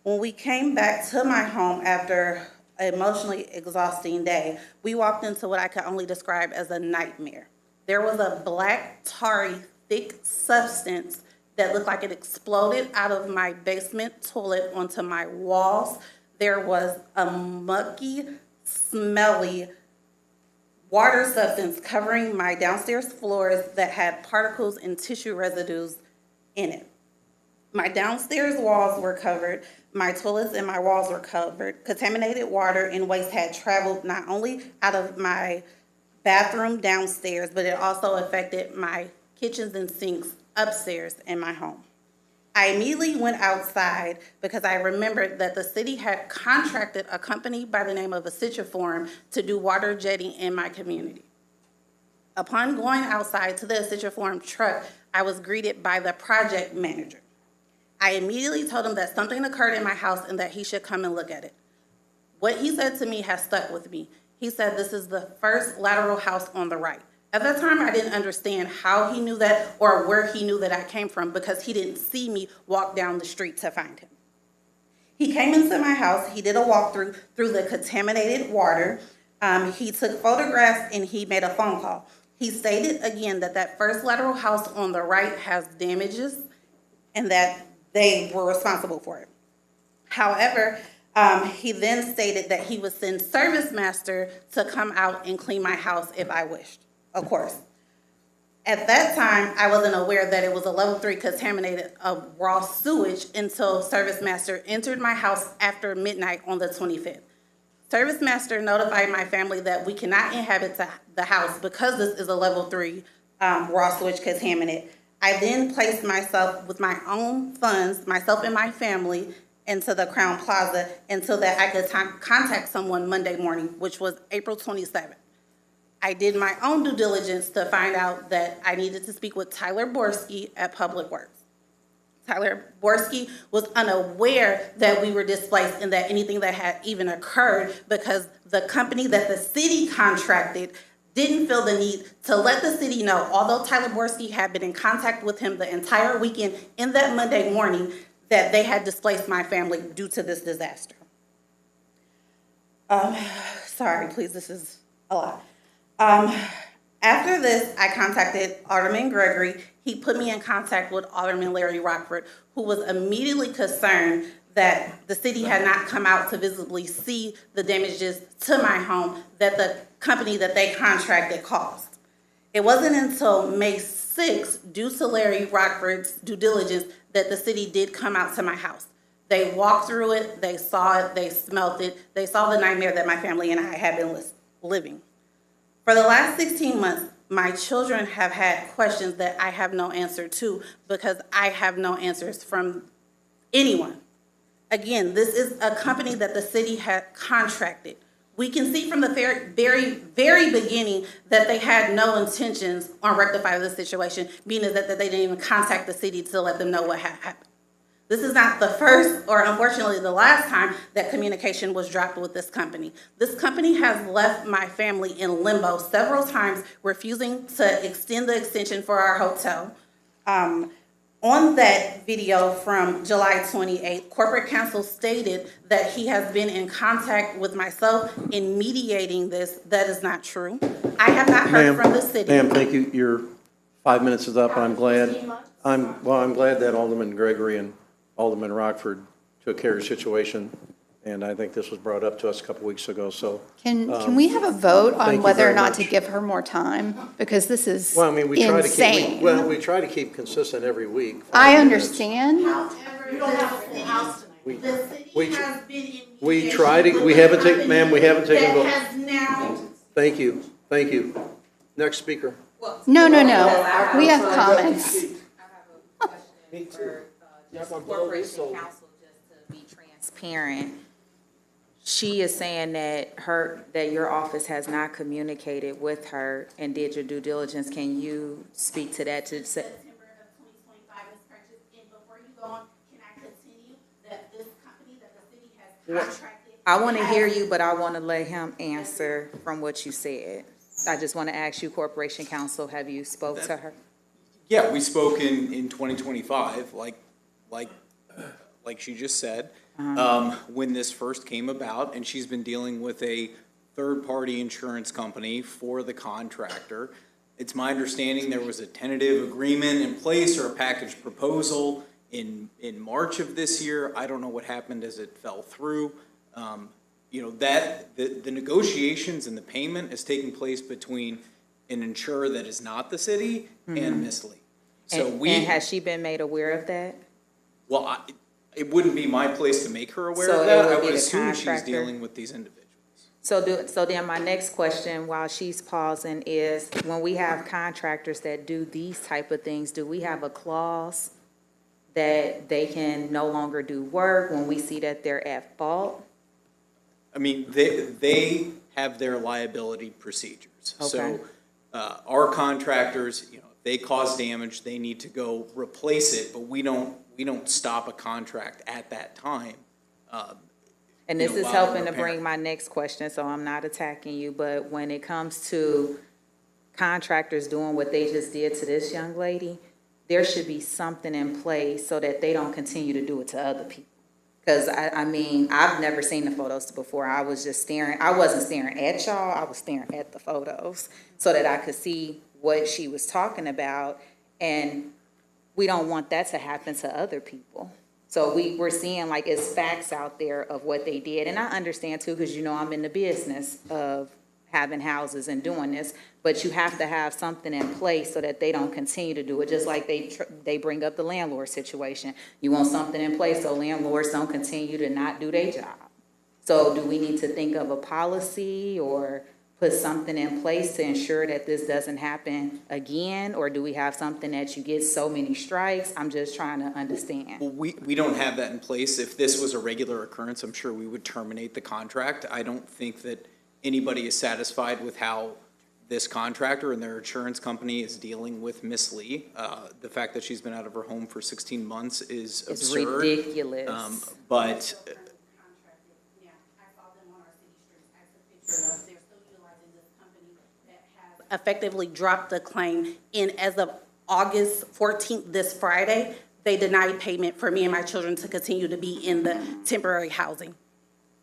When we came back to my home after emotionally exhausting day. We walked into what I could only describe as a nightmare. There was a black, tarry, thick substance that looked like it exploded out of my basement toilet onto my walls. There was a mucky, smelly water substance covering my downstairs floors that had particles and tissue residues in it. My downstairs walls were covered, my toilets and my walls were covered. Contaminated water and waste had traveled not only out of my bathroom downstairs, but it also affected my kitchens and sinks upstairs in my home. I immediately went outside because I remembered that the city had contracted a company by the name of Acitiform to do water jetting in my community. Upon going outside to the Acitiform truck, I was greeted by the project manager. I immediately told him that something occurred in my house and that he should come and look at it. What he said to me has stuck with me. He said, "This is the first lateral house on the right." At that time, I didn't understand how he knew that or where he knew that I came from because he didn't see me walk down the street to find him. He came into my house, he did a walkthrough through the contaminated water. He took photographs and he made a phone call. He stated again that that first lateral house on the right has damages and that they were responsible for it. However, he then stated that he would send Service Master to come out and clean my house if I wished, of course. At that time, I wasn't aware that it was a level 3 contaminated of raw sewage until Service Master entered my house after midnight on the 25th. Service Master notified my family that we cannot inhabit the house because this is a level 3 raw sewage contaminant. I then placed myself with my own funds, myself and my family, into the Crown Plaza until that I could contact someone Monday morning, which was April 27th. I did my own due diligence to find out that I needed to speak with Tyler Borski at Public Works. Tyler Borski was unaware that we were displaced and that anything that had even occurred because the company that the city contracted didn't feel the need to let the city know, although Tyler Borski had been in contact with him the entire weekend in that Monday morning, that they had displaced my family due to this disaster. Sorry, please, this is a lot. After this, I contacted Alderman Gregory. He put me in contact with Alderman Larry Rockford, who was immediately concerned that the city had not come out to visibly see the damages to my home that the company that they contracted caused. It wasn't until May 6th, due to Larry Rockford's due diligence, that the city did come out to my house. They walked through it, they saw it, they smelt it, they saw the nightmare that my family and I had been living. For the last 16 months, my children have had questions that I have no answer to because I have no answers from anyone. Again, this is a company that the city had contracted. We can see from the very beginning that they had no intentions on rectifying the situation, meaning that they didn't even contact the city to let them know what had happened. This is not the first or unfortunately the last time that communication was dropped with this company. This company has left my family in limbo several times, refusing to extend the extension for our hotel. On that video from July 28th, corporate counsel stated that he has been in contact with myself in mediating this. That is not true. I have not heard from the city. Ma'am, thank you. Your 5 minutes is up. I'm glad that Alderman Gregory and Alderman Rockford took care of the situation, and I think this was brought up to us a couple weeks ago, so. Can we have a vote thank on you whether or very not much. to give her more time? Because this is Well, I mean, we try to insane. keep, we try to keep consistent every week. I understand. However, you don't have a full house tonight. The city has been in We try to, we haven't taken, ma'am, we haven't taken a vote. that has now. Thank you, thank you. Next speaker. No. We have comments. Corporation Counsel, just to be transparent, she is saying that your office has not communicated with her and did your due diligence. Can you speak to that? September of 2025 was purchased, and before you go on, can I continue that this company that the city has contracted? I want to hear you, but I want to let him answer from what you said. I just want to ask you, Corporation Counsel, have you spoke to her? Yeah, we spoke in 2025, like like she just said, when this first came about, and she's been dealing with a third-party insurance company for the contractor. It's my understanding there was a tentative agreement in place or a package proposal in March of this year. I don't know what happened as it fell through. You know, that, the negotiations and the payment is taking place between an insurer that is not the city and Miss Lee. So And has she been made aware of that? Well, it wouldn't be my place to make her aware So of it that. would I be would the assume she's contractor? dealing with these individuals. So then my next question, while she's pausing, is when we have contractors that do these type of things, do we have a clause that they can no longer do work when we see that they're at fault? I mean, they have their liability procedures. Okay. So, our contractors, you know, if they cause damage, they need to go replace it, but we don't stop a contract at that time. And you this know, is while they're helping to repairing. bring my next question, so I'm not attacking you, but when it comes to contractors doing what they just did to this young lady, there should be something in place so that they don't continue to do it to other people. Because I mean, I've never seen the photos before. I was just staring, I wasn't staring at y'all, I was staring at the photos so that I could see what she was talking about. And we don't want that to happen to other people. So we're seeing like it's facts out there of what they did. And I understand too, because you know I'm in the business of having houses and doing this, but you have to have something in place so that they don't continue to do it, just like they bring up the landlord situation. You want something in place so landlords don't continue to not do their job. So do we need to think of a policy or put something in place to ensure that this doesn't happen again? Or do we have something that you get so many strikes? I'm just trying to understand. Well, we don't have that in place. If this was a regular occurrence, I'm sure we would terminate the contract. I don't think that anybody is satisfied with how this contractor and their insurance company is dealing with Miss Lee. The fact that she's been out of her home for 16 months is It's absurd. ridiculous. But Effectively dropped the claim in as of August 14th, this Friday. They denied payment for me and my children to continue to be in the temporary housing.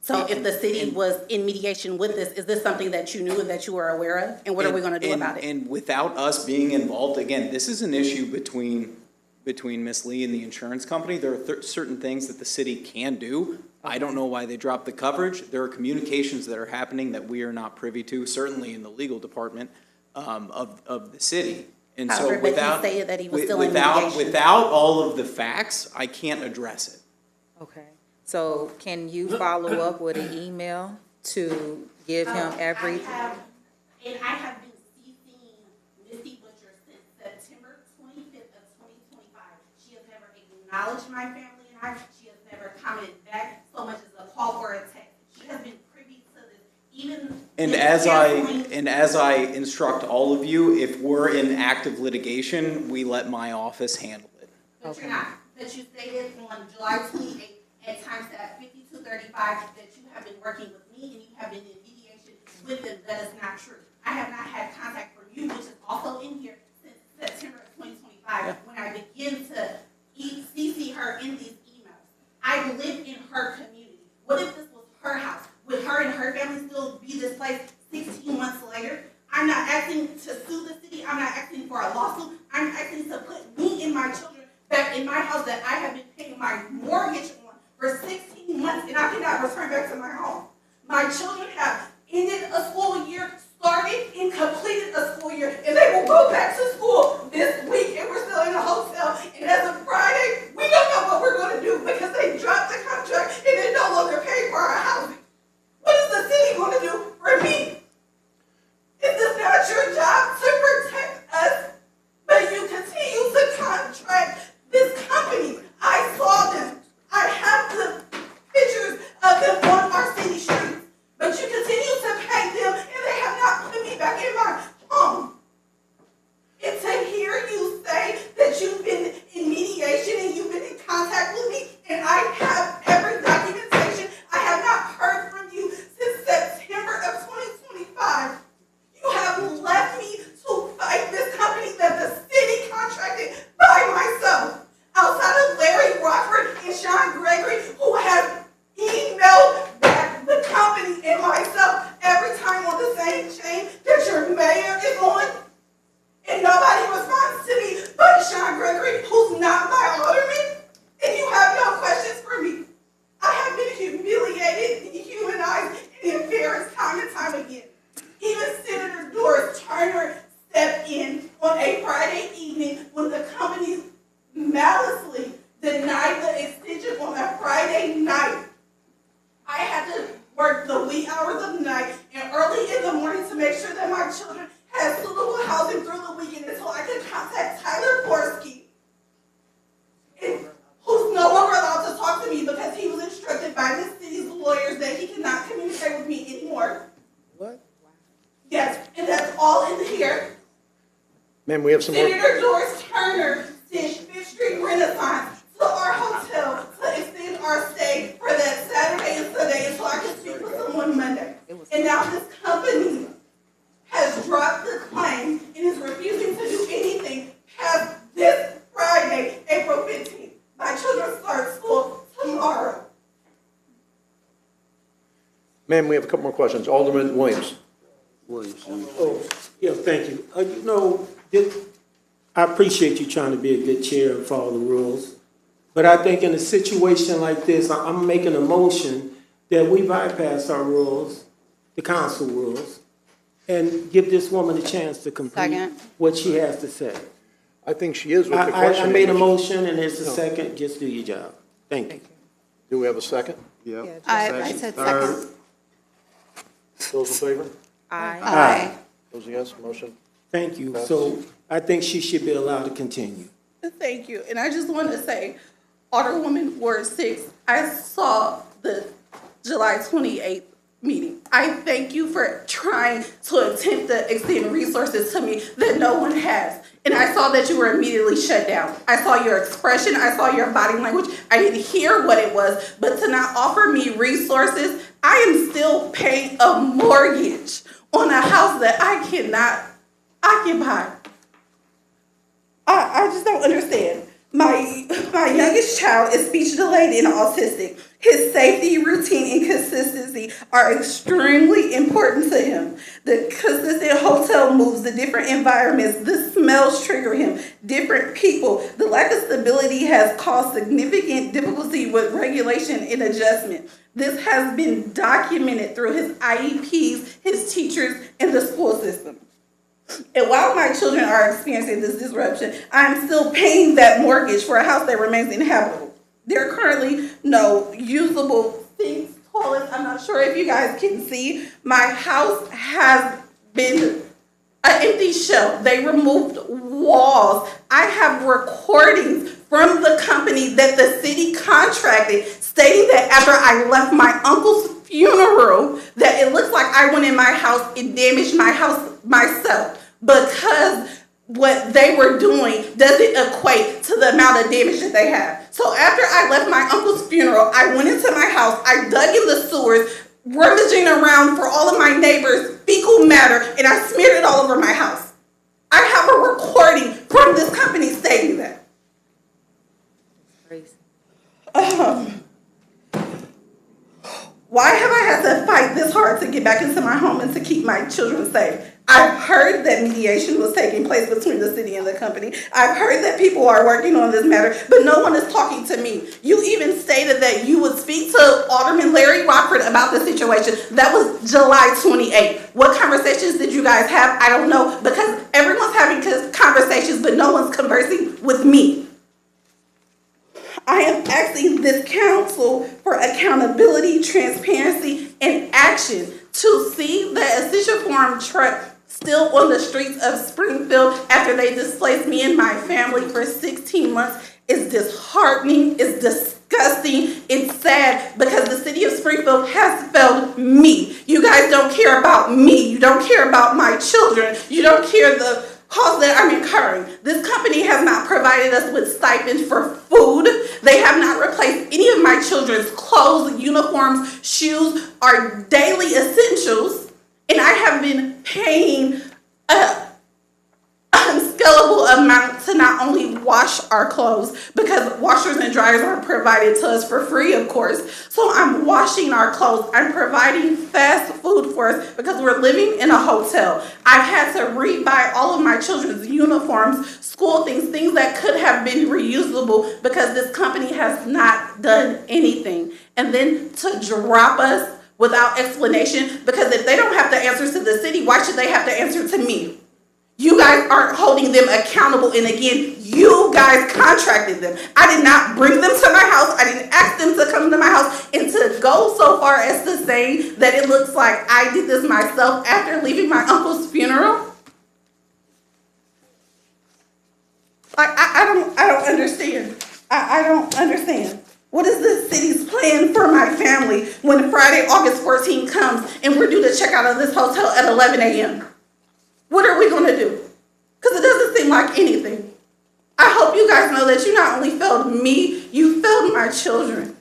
So if the city was in mediation with this, is this something that you knew and that you were aware of? And what are we gonna do about it? And without us being involved, again, this is an issue between Miss Lee and the insurance company. There are certain things that the city can do. I don't know why they dropped the coverage. There are communications that are happening that we are not privy to, certainly in the legal department of the city. And so However, but he without, stated that he was still in mediation. without all of the facts, I can't address it. Okay, so can you follow up with an email to give him every? And I have been CCing Missy Butcher since September 25th of 2025. She has never acknowledged my family and I. She has never commented back so much as a call or a text. She has been privy to this, even. And as I instruct all of you, if we're in active litigation, we let my office handle it. But you're not. But you stated on July 28th at times at 52:35 that you have been working with me and you have been in mediation with them. That is not true. I have not had contact from you, which is also in here since September of 2025 when I began to CC her in these emails. I live in her community. What if this was her house? Would her and her family still be displaced 16 months later? I'm not asking to sue the city. I'm not asking for a lawsuit. I'm asking to put me and my children back in my house that I have been paying my mortgage on for 16 months, and I cannot return back to my home. My children have ended a school year, started and completed a school year, and they will go back to school this week, and we're still in a hotel. And as of Friday, we don't know what we're going to do because they dropped the contract and they no longer pay for our housing. What is the city going to do for me? Is this not your job to protect us? But you continue to contract this company. I saw them. I have the pictures of them on our city streets. But you wee hours of the night and early in the morning to make sure that my children had suitable housing through the weekend until I could contact Tyler Forsky, who's no longer allowed to talk to me because he was instructed by the city's lawyers that he cannot communicate with me anymore. What? Yes, and that's all in here. Ma'am, we have some more. Senator George Turner sent Fifth Street Renaissance to our hotel to extend our stay for that Saturday and Sunday until I could speak with someone Monday. And now this company has dropped the claim and is refusing to do anything past this Friday, April 15th. My children start school tomorrow. Ma'am, we have a couple more questions. Alderman Williams. Oh, yeah, thank you. You know, I appreciate you trying to be a good chair and follow the rules. But I think in a situation like this, I'm making a motion that we bypass our rules, the council rules, and give this woman a chance to complete Second. what she has to say. I think she is with the I question. made a motion and there's a second. Just do your job. Thank you. Do we have a second? Yep. I said second. Those in favor? Aye. Those against, motion. Thank you. So I think she should be allowed to continue. Thank you. And I just want to say, Alderwoman Ward 6, I saw the July 28th meeting. I thank you for trying to attempt to extend resources to me that no one has. And I saw that you were immediately shut down. I saw your expression. I saw your body language. I didn't hear what it was, but to not offer me resources, I am still paying a mortgage on a house that I cannot occupy. I just don't understand. My youngest child is speech delayed and autistic. His safety, routine, and consistency are extremely important to him. The consistent hotel moves, the different environments, the smells trigger him, different people. The lack of stability has caused significant difficulty with regulation and adjustment. This has been documented through his IEPs, his teachers, and the school system. And while my children are experiencing this disruption, I'm still paying that mortgage for a house that remains inhabitable. There are currently no usable sinks, toilets. I'm not sure if you guys can see. My house has been an empty shell. They removed walls. I have recordings from the company that the city contracted stating that after I left my uncle's funeral, that it looks like I went in my house and damaged my house myself because what they were doing doesn't equate to the amount of damage that they have. So after I left my uncle's funeral, I went into my house, I dug in the sewers, rummaging around for all of my neighbors' fecal matter, and I smeared it all over my house. I have a recording from this company stating that. Why have I had to fight this hard to get back into my home and to keep my children safe? I've heard that mediation was taking place between the city and the company. I've heard that people are working on this matter, but no one is talking to me. You even stated that you would speak to Alderman Larry Rockford about the situation. That was July 28th. What conversations did you guys have? I don't know, because everyone's having conversations, but no one's conversing with me. I am asking this council for accountability, transparency, and action to see the essential farm truck still on the streets of Springfield after they displaced me and my family for 16 months is disheartening, it's disgusting, it's sad because the city of Springfield has failed me. You guys don't care about me. You don't care about my children. You don't care the cost that I'm incurring. This company has not provided us with stipends for food. They have not replaced any of my children's clothes, uniforms, shoes, or daily essentials. And I have been paying an unscalable amount to not only wash our clothes, because washers and dryers are provided to us for free, of course. So I'm washing our clothes. I'm providing fast food for us because we're living in a hotel. I've had to rebuy all of my children's uniforms, school things that could have been reusable because this company has not done anything. And then to drop us without explanation, because if they don't have to answer to the city, why should they have to answer to me? You guys aren't holding them accountable, and again, you guys contracted them. I did not bring them to my house. I didn't ask them to come to my house, and to go so far as to say that it looks like I did this myself after leaving my uncle's funeral. I don't understand. I don't understand. What is this city's plan for my family when Friday, August 14th comes and we're due to check out of this hotel at 11 a.m.? What are we going to do? Because it doesn't seem like anything. I hope you guys know that you not only failed me, you failed my children.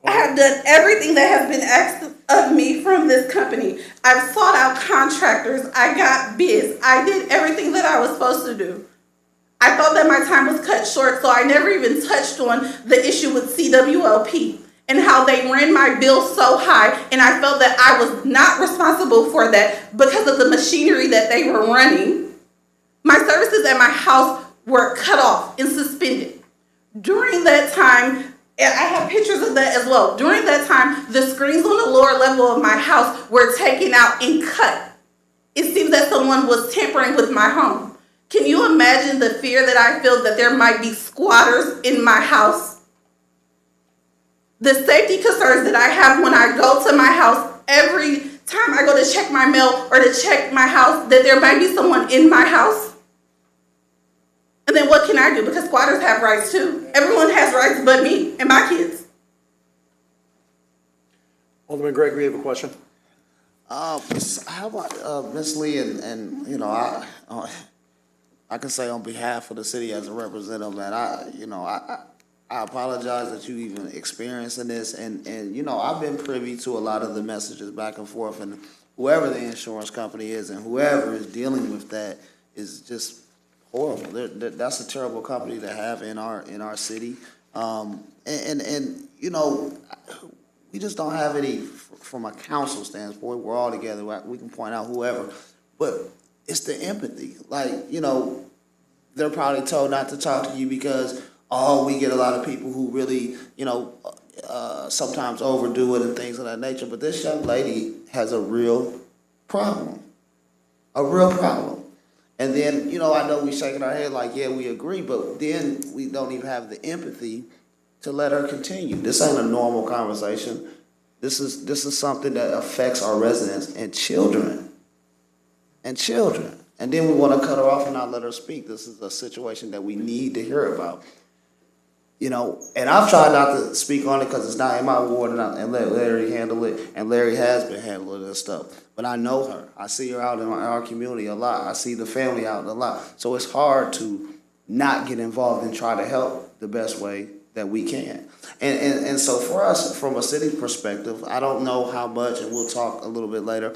I have done everything that has been asked of me from this company. I've sought out contractors. I got bids. I did everything that I was supposed to do. I thought that my time was cut short, so I never even touched on the issue with CWLP and how they ran my bill so high, and I felt that I was not responsible for that because of the machinery that they were running. My services at my house were cut off and suspended. During that time, and I have pictures of that as well. During that time, the screens on the lower level of my house were taken out and cut. It seems that someone was tampering with my home. Can you imagine the fear that I feel that there might be squatters in my house? The safety concerns that I have when I go to my house every time I go to check my mail or to check my house, that there might be someone in my house. And then what can I do? Because squatters have rights too. Everyone has rights but me and my kids. Alderman Gregory, you have a question? How about Ms. Lee, and you know, I can say on behalf of the city as a representative, man, I apologize that you even experiencing this, and you know, I've been privy to a lot of the messages back and forth, and whoever the insurance company is and whoever is dealing with that is just horrible. That's a terrible company to have in our city, and you know, we just don't have any from a council standpoint. We're all together. We can point out whoever, but it's the empathy. Like, you know, they're probably told not to talk to you because, we get a lot of people who really, you know, sometimes overdo it and things of that nature. But this young lady has a real problem. And then, you know, I know we shaking our head like, yeah, we agree, but then we don't even have the empathy to let her continue. This ain't a normal conversation. This is something that affects our residents and children. And then we want to cut her off and not let her speak. This is a situation that we need to hear about. You know, and I've tried not to speak on it because it's not in my ward, and let Larry handle it, and Larry has been handling this stuff. But I know her. I see her out in our community a lot. I see the family out a lot. So it's hard to not get involved and try to help the best way that we can. And so for us, from a city perspective, I don't know how much, and we'll talk a little bit later,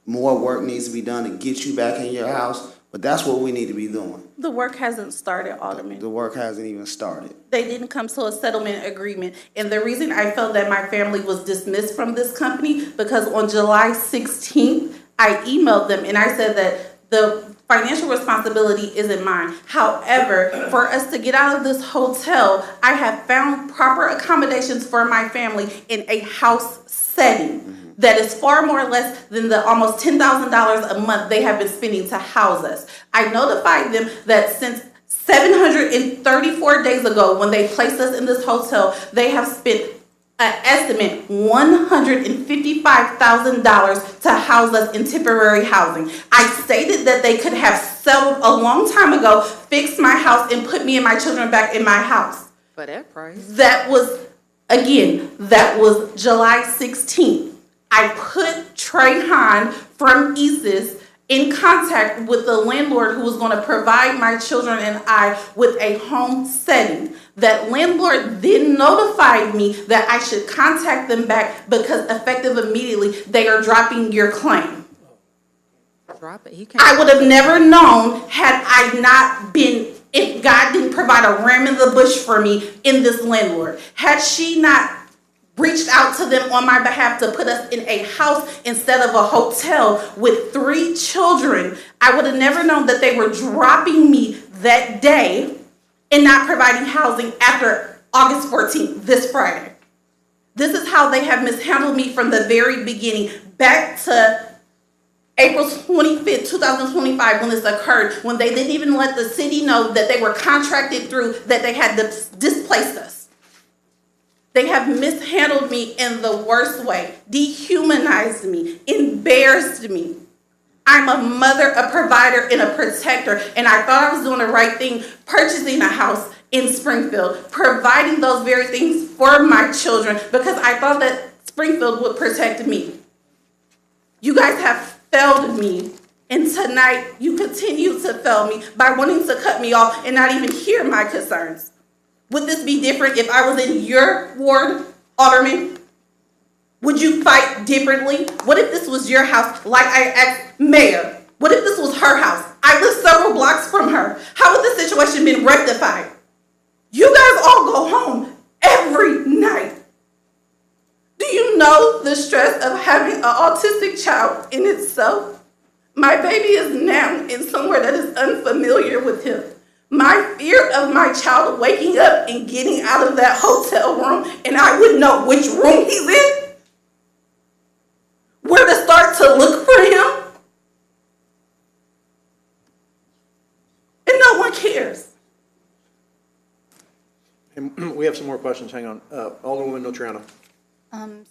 more work needs to be done to get you back in your house, but that's what we need to be doing. The work hasn't started, Alderman. The work hasn't even started. They didn't come to a settlement agreement. And the reason I felt that my family was dismissed from this company, because on July 16th, I emailed them and I said that the financial responsibility isn't mine. However, for us to get out of this hotel, I have found proper accommodations for my family in a house setting that is far more or less than the almost $10,000 a month they have been spending to house us. I notified them that since 734 days ago, when they placed us in this hotel, they have spent an estimate $155,000 to house us in temporary housing. I stated that they could have settled a long time ago, fixed my house, and put me and my children back in my house. For that price. That was July 16th. I put Trey Hahn from ESIS in contact with the landlord who was going to provide my children and I with a home setting. That landlord then notified me that I should contact them back because effective immediately, they are dropping your claim. Drop it. He can't. I would have never known had I not been, if God didn't provide a ram in the bush for me in this landlord. Had she not reached out to them on my behalf to put us in a house instead of a hotel with 3 children, I would have never known that they were dropping me that day and not providing housing after August 14th, this Friday. This is how they have mishandled me from the very beginning. Back to April 25th, 2025, when this occurred, when they didn't even let the city know that they were contracted through, that they had displaced us. They have mishandled me in the worst way, dehumanized me, embarrassed me. I'm a mother, a provider, and a protector, and I thought I was doing the right thing, purchasing a house in Springfield, providing those very things for my children, because I thought that Springfield would protect me. You guys have failed me, and tonight you continue to fail me by wanting to cut me off and not even hear my concerns. Would this be different if I was in your ward, Alderman? Would you fight differently? What if this was your house, like I asked Mayor? What if this was her house? I live several blocks from her. How would the situation been rectified? You guys all go home every night. Do you know the stress of having an autistic child in itself? My baby is now in somewhere that is unfamiliar with him. My fear of my child waking up and getting out of that hotel room and I wouldn't know which room he's in, where to start to look for him, and no one cares. And we have some more questions, hang on. Alderwoman Notriano.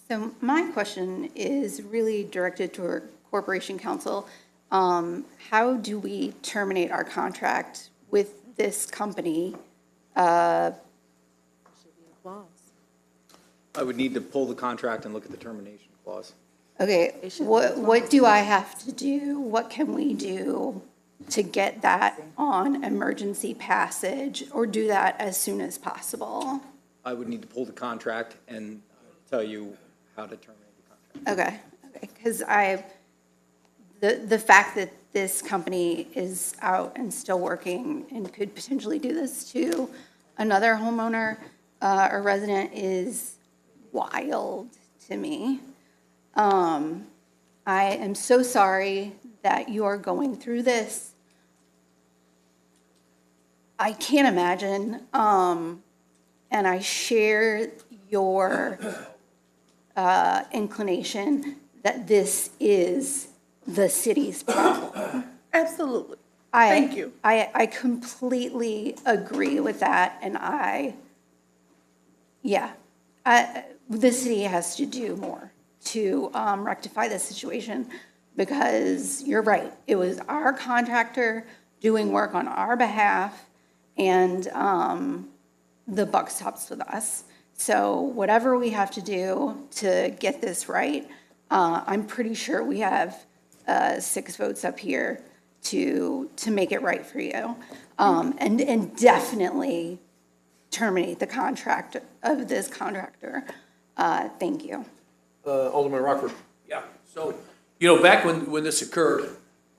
So my question is really directed toward Corporation Counsel. How do we terminate our contract with this company? I would need to pull the contract and look at the termination clause. Okay, what do I have to do? What can we do to get that on emergency passage or do that as soon as possible? I would need to pull the contract and tell you how to terminate the contract. Okay, because the fact that this company is out and still working and could potentially do this to another homeowner or resident is wild to me. I am so sorry that you are going through this. I can't imagine, and I share your inclination that this is the city's problem. Absolutely. Thank you. I completely agree with that, and the city has to do more to rectify the situation, because you're right, it was our contractor doing work on our behalf, and the buck stops with us. So whatever we have to do to get this right, I'm pretty sure we have 6 votes up here to make it right for you, and definitely terminate the contract of this contractor. Thank you. Alderman Rockford. Yeah, so, back when this occurred,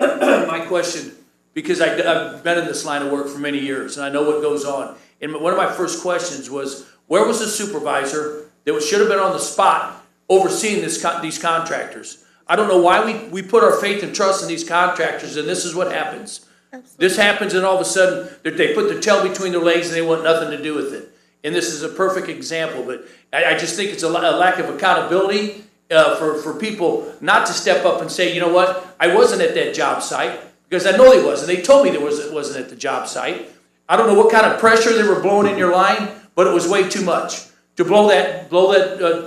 my question, because I've been in this line of work for many years, and I know what goes on, and one of my first questions was, where was the supervisor that should have been on the spot overseeing these contractors? I don't know why we put our faith and trust in these contractors, and this is what happens. Absolutely. This happens, and all of a sudden, they put their tail between their legs, and they want nothing to do with it. And this is a perfect example, but I just think it's a lack of accountability for people not to step up and say, you know what, I wasn't at that job site, because I know they wasn't. They told me it wasn't at the job site. I don't know what kind of pressure they were blowing in your line, but it was way too much. To blow that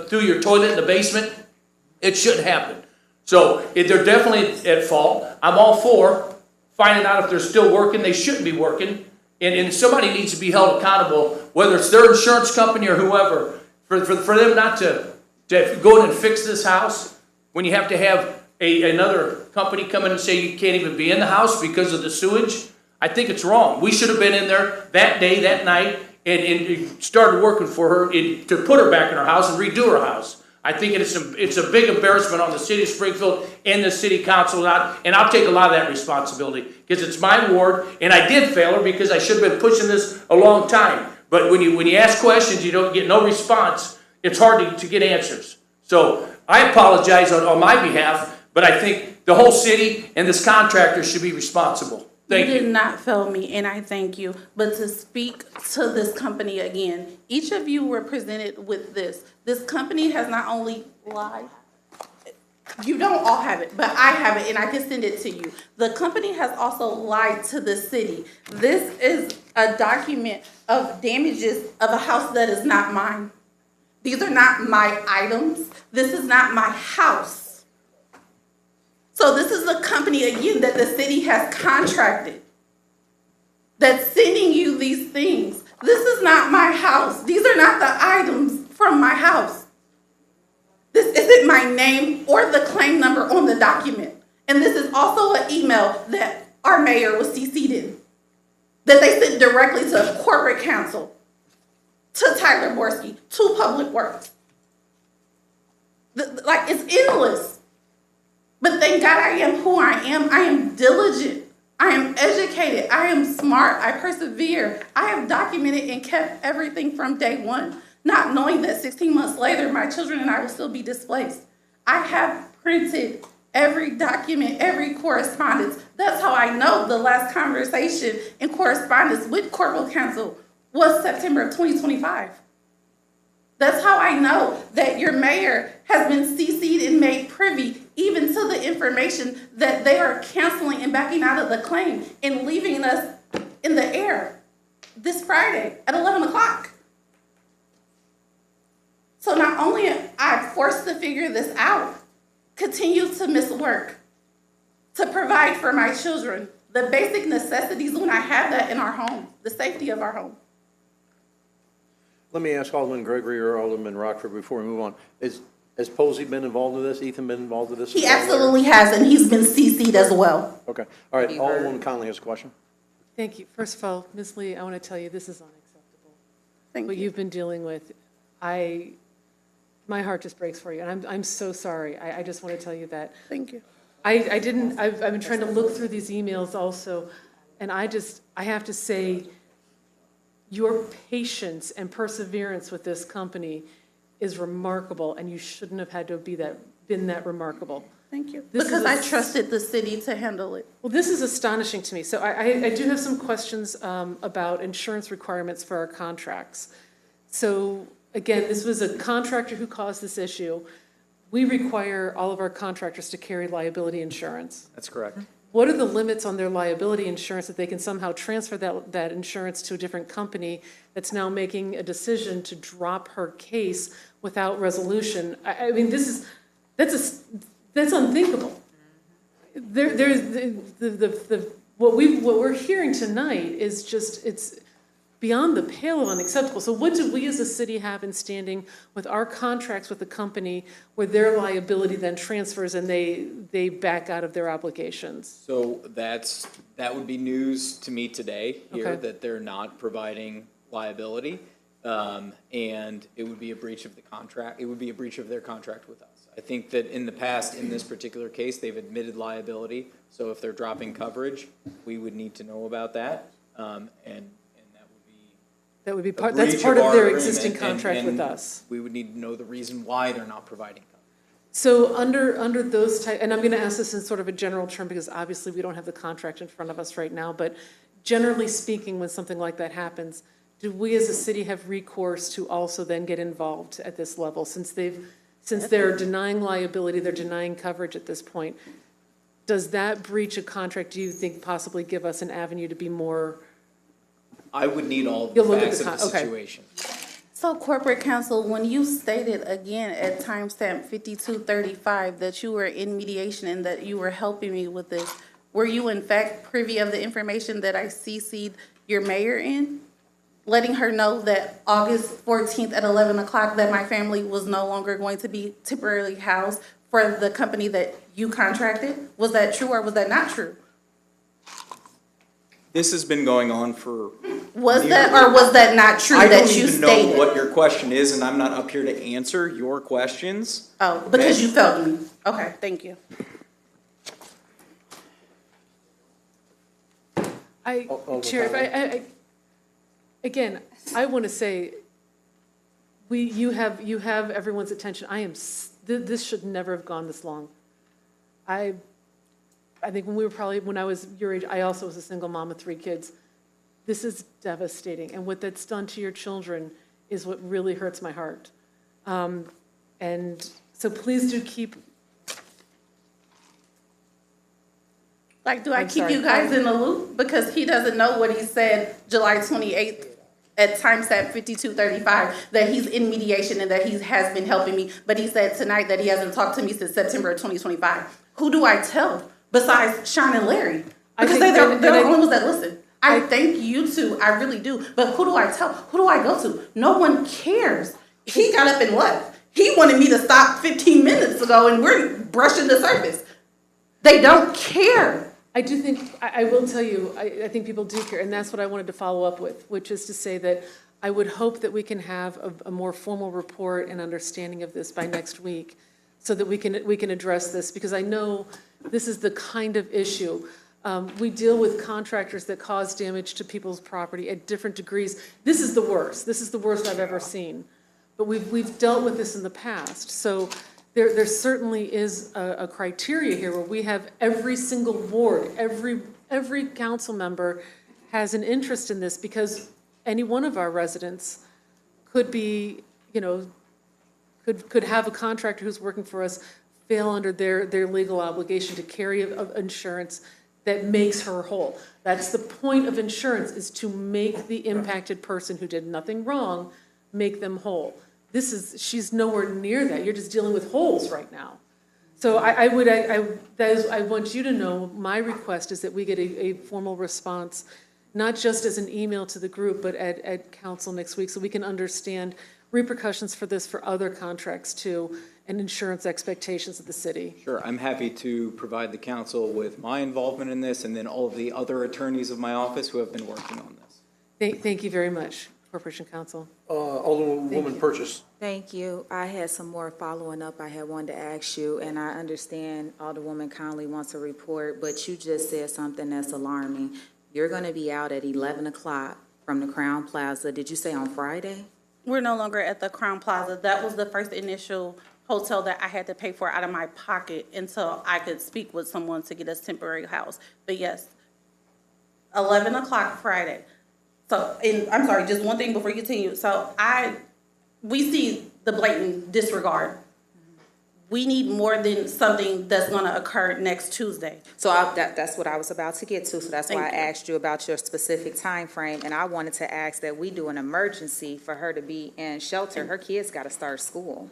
through your toilet in the basement, it shouldn't happen. So they're definitely at fault. I'm all for finding out if they're still working. They shouldn't be working. And somebody needs to be held accountable, whether it's their insurance company or whoever, for them not to go in and fix this house when you have to have another company come in and say you can't even be in the house because of the sewage. I think it's wrong. We should have been in there that day, that night, and started working for her to put her back in her house and redo her house. I think it's a big embarrassment on the city of Springfield and the city council, and I'll take a lot of that responsibility because it's my ward, and I did fail her because I should have been pushing this a long time. But when you ask questions, you don't get no response. It's hard to get answers. So I apologize on my behalf, but I think the whole city and this contractor should be responsible. Thank you. You did not fail me, and I thank you. But to speak to this company again, each of you were presented with this. This company has not only lied, You don't all have it, but I have it and I can send it to you. The company has also lied to the city. This is a document of damages of a house that is not mine. These are not my items. This is not my house. So this is the company, again, that the city has contracted, that's sending you these things. This is not my house. These are not the items from my house. This isn't my name or the claim number on the document. And this is also an email that our mayor was CC'd in, that they sent directly to corporate counsel, to Tyler Borski, to Public Works. Like, it's endless. But thank God I am who I am. I am diligent. I am educated. I am smart. I persevere. I have documented and kept everything from day one, not knowing that 16 months later, my children and I will still be displaced. I have printed every document, every correspondence. That's how I know the last conversation and correspondence with corporate counsel was September of 2025. That's how I know that your mayor has been CC'd and made privy even to the information that they are canceling and backing out of the claim and leaving us in the air this Friday at 11 o'clock. So not only am I forced to figure this out, continue to miss work, to provide for my children, the basic necessities when I have that in our home, the safety of our home. Let me ask Alderman Gregory or Alderman Rockford before we move on. Has Posey been involved in this? Ethan been involved in this? He absolutely has, and he's been CC'd as well. Okay. All right. Alderman Conley has a question. Thank you. First of all, Ms. Lee, I want to tell you, this is unacceptable. Thank What you. you've been dealing with, my heart just breaks for you, and I'm so sorry. I just want to tell you that. Thank you. I've been trying to look through these emails also, and I have to say, your patience and perseverance with this company is remarkable, and you shouldn't have had to been that remarkable. Thank you. This Because is I trusted the city to handle it. Well, this is astonishing to me. So I do have some questions about insurance requirements for our contracts. So again, this was a contractor who caused this issue. We require all of our contractors to carry liability insurance. That's correct. What are the limits on their liability insurance that they can somehow transfer that insurance to a different company that's now making a decision to drop her case without resolution? I mean, that's unthinkable. What we're hearing tonight is just, it's beyond the pale of unacceptable. So what do we as a city have in standing with our contracts with the company where their liability then transfers and they back out of their obligations? So that would be news to me today here, Okay. that they're not providing liability. And it would be a breach of the contract. It would be a breach of their contract with us. I think that in the past, in this particular case, they've admitted liability. So if they're dropping coverage, we would need to know about that. That would be a part, breach that's part of our their agreement, existing contract and with us. We would need to know the reason why they're not providing coverage. So under those type, and I'm gonna ask this in sort of a general term because obviously we don't have the contract in front of us right now, but generally speaking, when something like that happens, do we as a city have recourse to also then get involved at this level? Since they're denying liability, they're denying coverage at this point, does that breach of contract, do you think, possibly give us an avenue to be more? I would need all the You'll look at facts the of the okay. situation. So corporate counsel, when you stated again at timestamp 5235 that you were in mediation and that you were helping me with this, were you in fact privy of the information that I CC'd your mayor in? Letting her know that August 14th at 11 o'clock that my family was no longer going to be temporarily housed for the company that you contracted? Was that true or was that not true? This has been going on for. Was that or was that not true that you stated? I don't even know what your question is, and I'm not up here to answer your questions. Oh, because you felt me. Okay, thank you. Chair, if again, I want to say, you have everyone's attention. This should never have gone this long. I think when I was your age, I also was a single mom of 3 kids. This is devastating, and what that's done to your children is what really hurts my heart. And so please do keep Like, do I I'm keep sorry. you guys in the loop? Because he doesn't know what he said July 28th at timestamp 52:35, that he's in mediation and that he has been helping me. But he said tonight that he hasn't talked to me since September of 2025. Who do I tell besides Sean and Larry? Because they're the only ones that listen. I thank you two, I really do. But who do I tell? Who do I go to? No one cares. He got up and left. He wanted me to stop 15 minutes ago and we're brushing the surface. They don't care. I do think, I will tell you, I think people do care, and that's what I wanted to follow up with, which is to say that I would hope that we can have a more formal report and understanding of this by next week, so that we can address this, because I know this is the kind of issue. We deal with contractors that cause damage to people's property at different degrees. This is the worst. This is the worst I've ever seen. But we've dealt with this in the past. So there certainly is a criteria here where we have every single ward, every council member has an interest in this, because any one of our residents could be, could have a contractor who's working for us fail under their legal obligation to carry of insurance that makes her whole. That's the point of insurance, is to make the impacted person who did nothing wrong, make them whole. She's nowhere near that. You're just dealing with holes right now. So I want you to know, my request is that we get a formal response, not just as an email to the group, but at council next week, so we can understand repercussions for this for other contracts too, and insurance expectations of the city. Sure, I'm happy to provide the council with my involvement in this, and then all of the other attorneys of my office who have been working on this. Thank you very much, Corporation Counsel. Alderwoman Purchase. Thank you. I had some more following up I had wanted to ask you, and I understand Alderwoman Conley wants a report, but you just said something that's alarming. You're going to be out at 11 o'clock from the Crown Plaza. Did you say on Friday? We're no longer at the Crown Plaza. That was the first initial hotel that I had to pay for out of my pocket until I could speak with someone to get us temporary house. But yes, 11 o'clock Friday. So, and I'm sorry, just one thing before you continue. So we see the blatant disregard. We need more than something that's going to occur next Tuesday. So that's what I was about to get to. So that's why I asked you about your specific time frame. And I wanted to ask that we do an emergency for her to be in shelter. Her kids got to start school.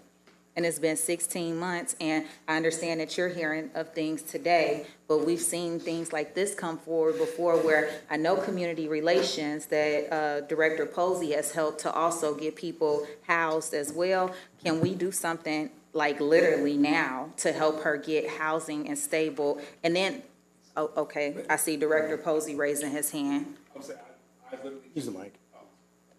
And it's been 16 months. And I understand that you're hearing of things today, but we've seen things like this come forward before, where I know community relations that Director Posey has helped to also get people housed as well. Can we do something like literally now to help her get housing and stable? And then, oh, okay, I see Director Posey raising his hand. I'm saying, I literally. Use the mic.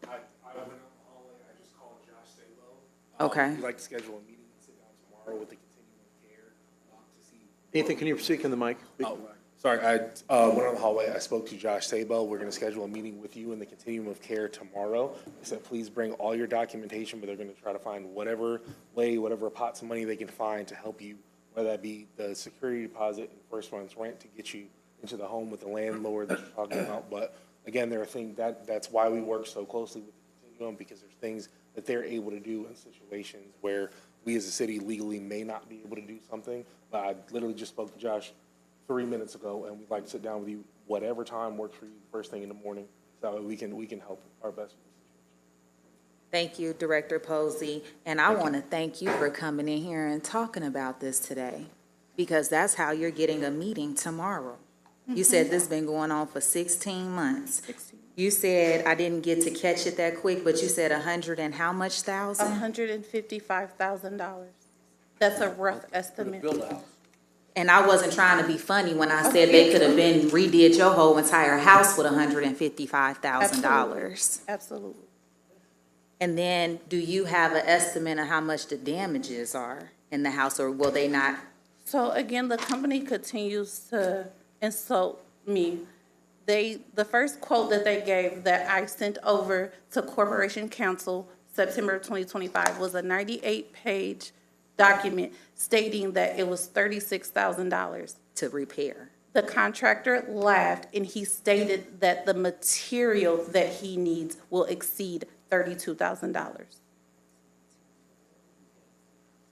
I went out in the hallway, I just called Josh Sabo. Okay. We'd like to schedule a meeting and sit down tomorrow with the continuum of care to see. Ethan, can you speak in the mic? Oh, sorry, I went out in the hallway, I spoke to Josh Sabo. We're gonna schedule a meeting with you in the continuum of care tomorrow. He said, please bring all your documentation, but they're gonna try to find whatever pots of money they can find to help you, whether that be the security deposit and first month's rent to get you into the home with the landlord that you're talking about. But again, there are things that's why we work so closely with the continuum, because there's things that they're able to do in situations where we as a city legally may not be able to do something. But I literally just spoke to Josh 3 minutes ago, and we'd like to sit down with you whatever time works for you first thing in the morning, so we can help our best. Thank you, Director Posey. And I want to thank you for coming in here and talking about this today, because that's how you're getting a meeting tomorrow. You said this has been going on for 16 months. You said, I didn't get to catch it that quick, but you said 100 and how much thousand? $155,000. That's a rough estimate. And I wasn't trying to be funny when I said they could have been redid your whole entire house with $155,000. Absolutely. And then, do you have an estimate of how much the damages are in the house, or will they not? So again, the company continues to insult me. The first quote that they gave that I sent over to Corporation Counsel September 2025 was a 98-page document stating that it was $36,000 to repair. The contractor laughed, and he stated that the material that he needs will exceed $32,000.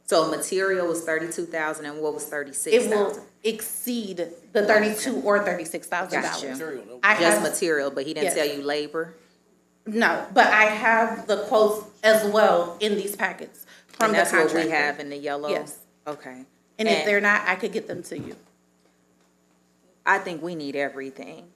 So material was 32,000 and what was It 36,000? will exceed the 32 or $36,000. Gotcha. I Just have, material, but he didn't yes. tell you labor? no, but I have the quotes as well in these packets from And the that's what contractor. we have in the yellow? Yes. Okay. And if they're not, I could get them to you. I think we need everything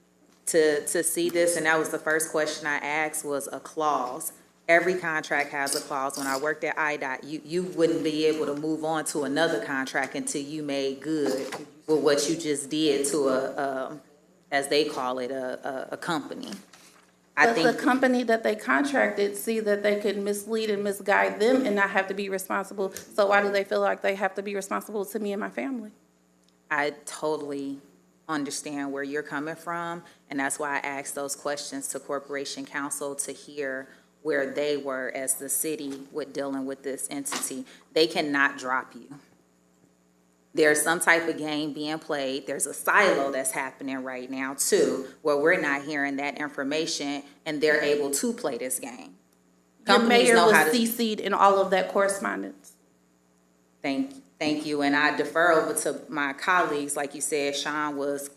to see this, and that was the first question I asked, was a clause. Every contract has a clause. When I worked at IDOT, you wouldn't be able to move on to another contract until you made good with what you just did to a as they call it, a company. But the company that they contracted see that they could mislead and misguide them and not have to be responsible. So why do they feel like they have to be responsible to me and my family? I totally understand where you're coming from, and that's why I asked those questions to Corporation Counsel to hear where they were as the city with dealing with this entity. They cannot drop you. There's some type of game being played. There's a silo that's happening right now too, where we're not hearing that information and they're able to play this game. Your Companies mayor know was how to. CC'd in all of that correspondence. Thank you, and I defer over to my colleagues. Like you said, Sean was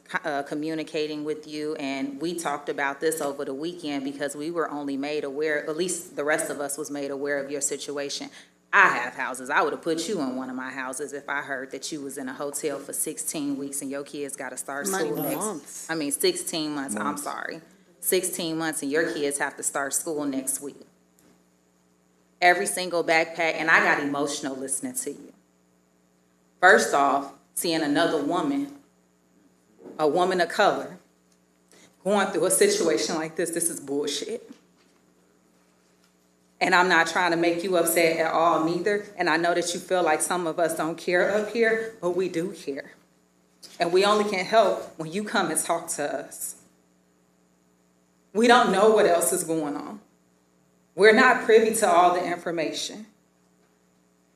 communicating with you, and we talked about this over the weekend because we were only made aware, at least the rest of us was made aware of your situation. I have houses. I would have put you in one of my houses if I heard that you was in a hotel for 16 weeks and your kids got to start school next. 16 months, I'm sorry. 16 months and your kids have to start school next week. Every single backpack, and I got emotional listening to you. First off, seeing another woman, a woman of color, going through a situation like this is bullshit. And I'm not trying to make you upset at all neither. And I know that you feel like some of us don't care up here, but we do care. And we only can help when you come and talk to us. We don't know what else is going on. We're not privy to all the information.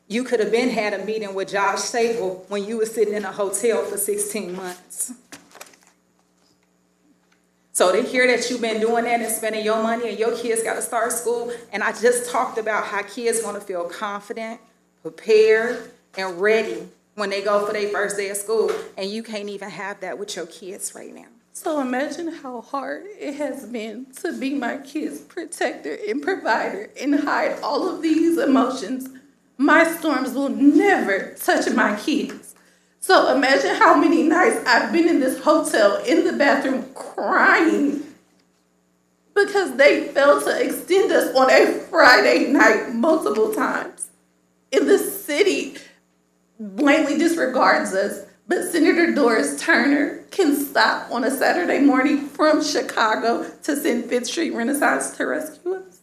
You could have had a meeting with Josh Sable when you were sitting in a hotel for 16 months. So to hear that you've been doing that and spending your money and your kids got to start school, and I just talked about how kids want to feel confident, prepared, and ready when they go for their first day of school, and you can't even have that with your kids right now. So imagine how hard it has been to be my kid's protector and provider and hide all of these emotions. My storms will never touch my kids. So imagine how many nights I've been in this hotel in the bathroom crying because they failed to extend us on a Friday night multiple times. And the city blatantly disregards us, but Senator Doris Turner can stop on a Saturday morning from Chicago to send Fifth Street Renaissance to rescue us.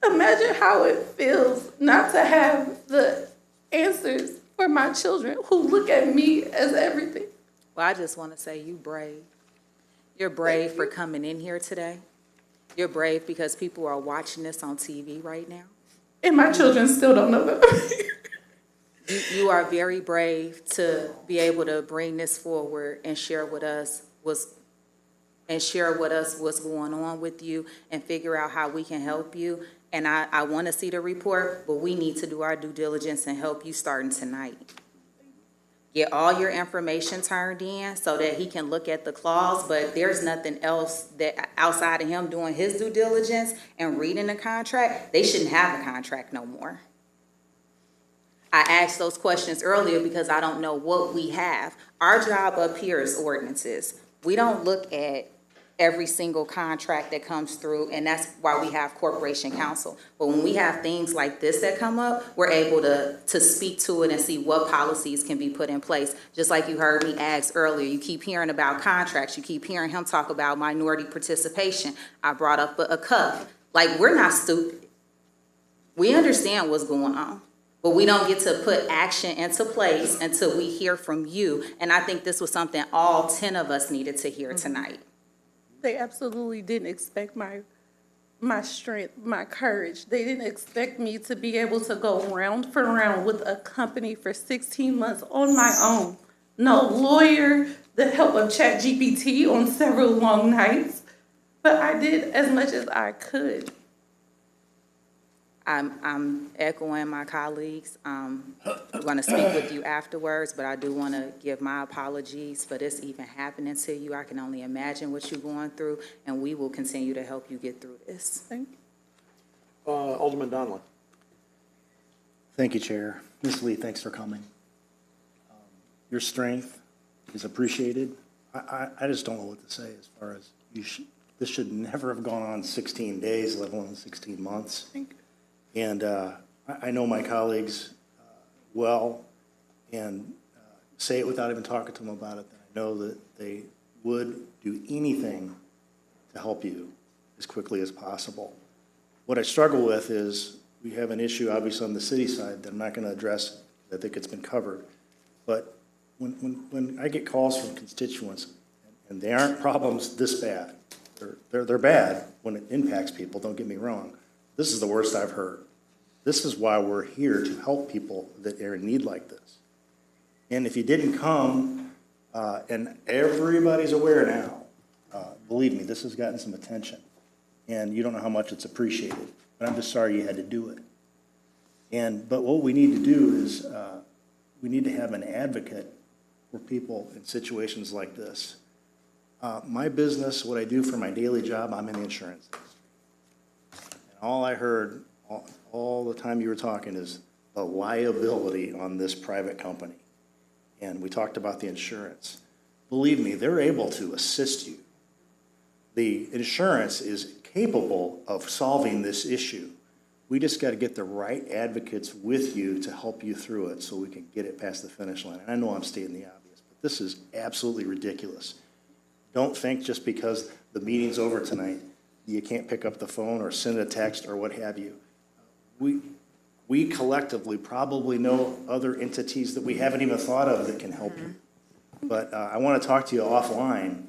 Imagine how it feels not to have the answers for my children who look at me as everything. Well, I just want to say you brave. You're brave for coming in here today. You're brave because people are watching this on TV right now. And my children still don't know that. You are very brave to be able to bring this forward and share with us what's going on with you and figure out how we can help you. And I want to see the report, but we need to do our due diligence and help you starting tonight. Get all your information turned in so that he can look at the clause, but there's nothing else that outside of him doing his due diligence and reading the contract, they shouldn't have a contract no more. I asked those questions earlier because I don't know what we have. Our job up here is ordinances. We don't look at every single contract that comes through, and that's why we have Corporation Counsel. But when we have things like this that come up, we're able to speak to it and see what policies can be put in place. Just like you heard me ask earlier, you keep hearing about contracts, you keep hearing him talk about minority participation. I brought up a cup. Like, we're not stupid. We understand what's going on. But we don't get to put action into place until we hear from you. And I think this was something all 10 of us needed to hear tonight. They absolutely didn't expect my strength, my courage. They didn't expect me to be able to go round for round with a company for 16 months on my own. No lawyer, the help of ChatGPT on several long nights. But I did as much as I could. I'm echoing my colleagues. I'm going to speak with you afterwards, but I do want to give my apologies for this even happening to you. I can only imagine what you're going through, and we will continue to help you get through this. Thank you. Alderman Donlin. Thank you, Chair. Ms. Lee, thanks for coming. Your strength is appreciated. I just don't know what to say as far as this should never have gone on 16 days, let alone 16 months. Thank you. And I know my colleagues well, and say it without even talking to them about it, that I know that they would do anything to help you as quickly as possible. What I struggle with is we have an issue, obviously, on the city side that I'm not going to address. I think it's been covered. But when I get calls from constituents, and they aren't problems this bad, they're bad when it impacts people, don't get me wrong. This is the worst I've heard. This is why we're here, to help people that are in need like this. And if you didn't come, and everybody's aware now, believe me, this has gotten some attention. And you don't know how much it's appreciated. But I'm just sorry you had to do it. But what we need to do is we need to have an advocate for people in situations like this. My business, what I do for my daily job, I'm in the insurance industry. And all I heard all the time you were talking is the liability on this private company. And we talked about the insurance. Believe me, they're able to assist you. The insurance is capable of solving this issue. We just got to get the right advocates with you to help you through it so we can get it past the finish line. And I know I'm stating the obvious, but this is absolutely ridiculous. Don't think just because the meeting's over tonight, you can't pick up the phone or send a text or what have you. We collectively probably know other entities that we haven't even thought of that can help you. But I want to talk to you offline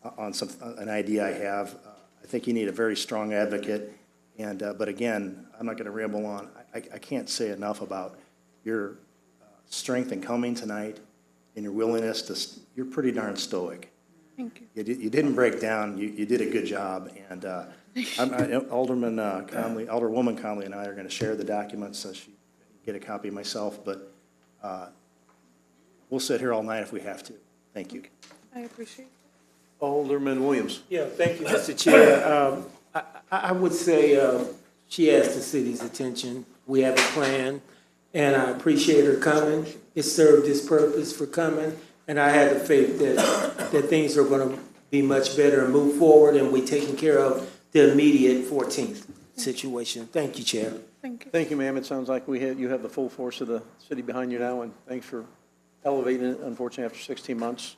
on an idea I have. I think you need a very strong advocate. But again, I'm not going to ramble on. I can't say enough about your strength in coming tonight and your willingness to, you're pretty darn stoic. Thank you. You didn't break down. You did a good job. And Alderwoman Conley and I are going to share the documents so she can get a copy myself. But we'll sit here all night if we have to. Thank you. I appreciate it. Alderman Williams. Yeah, thank you, Mr. Chair. I would say she has the city's attention. We have a plan, and I appreciate her coming. It served its purpose for coming, and I have the faith that things are going to be much better and move forward, and we're taking care of the immediate 14th situation. Thank you, Chair. Thank you. Thank you, ma'am. It sounds like you have the full force of the city behind you now, and thanks for elevating it, unfortunately, after 16 months.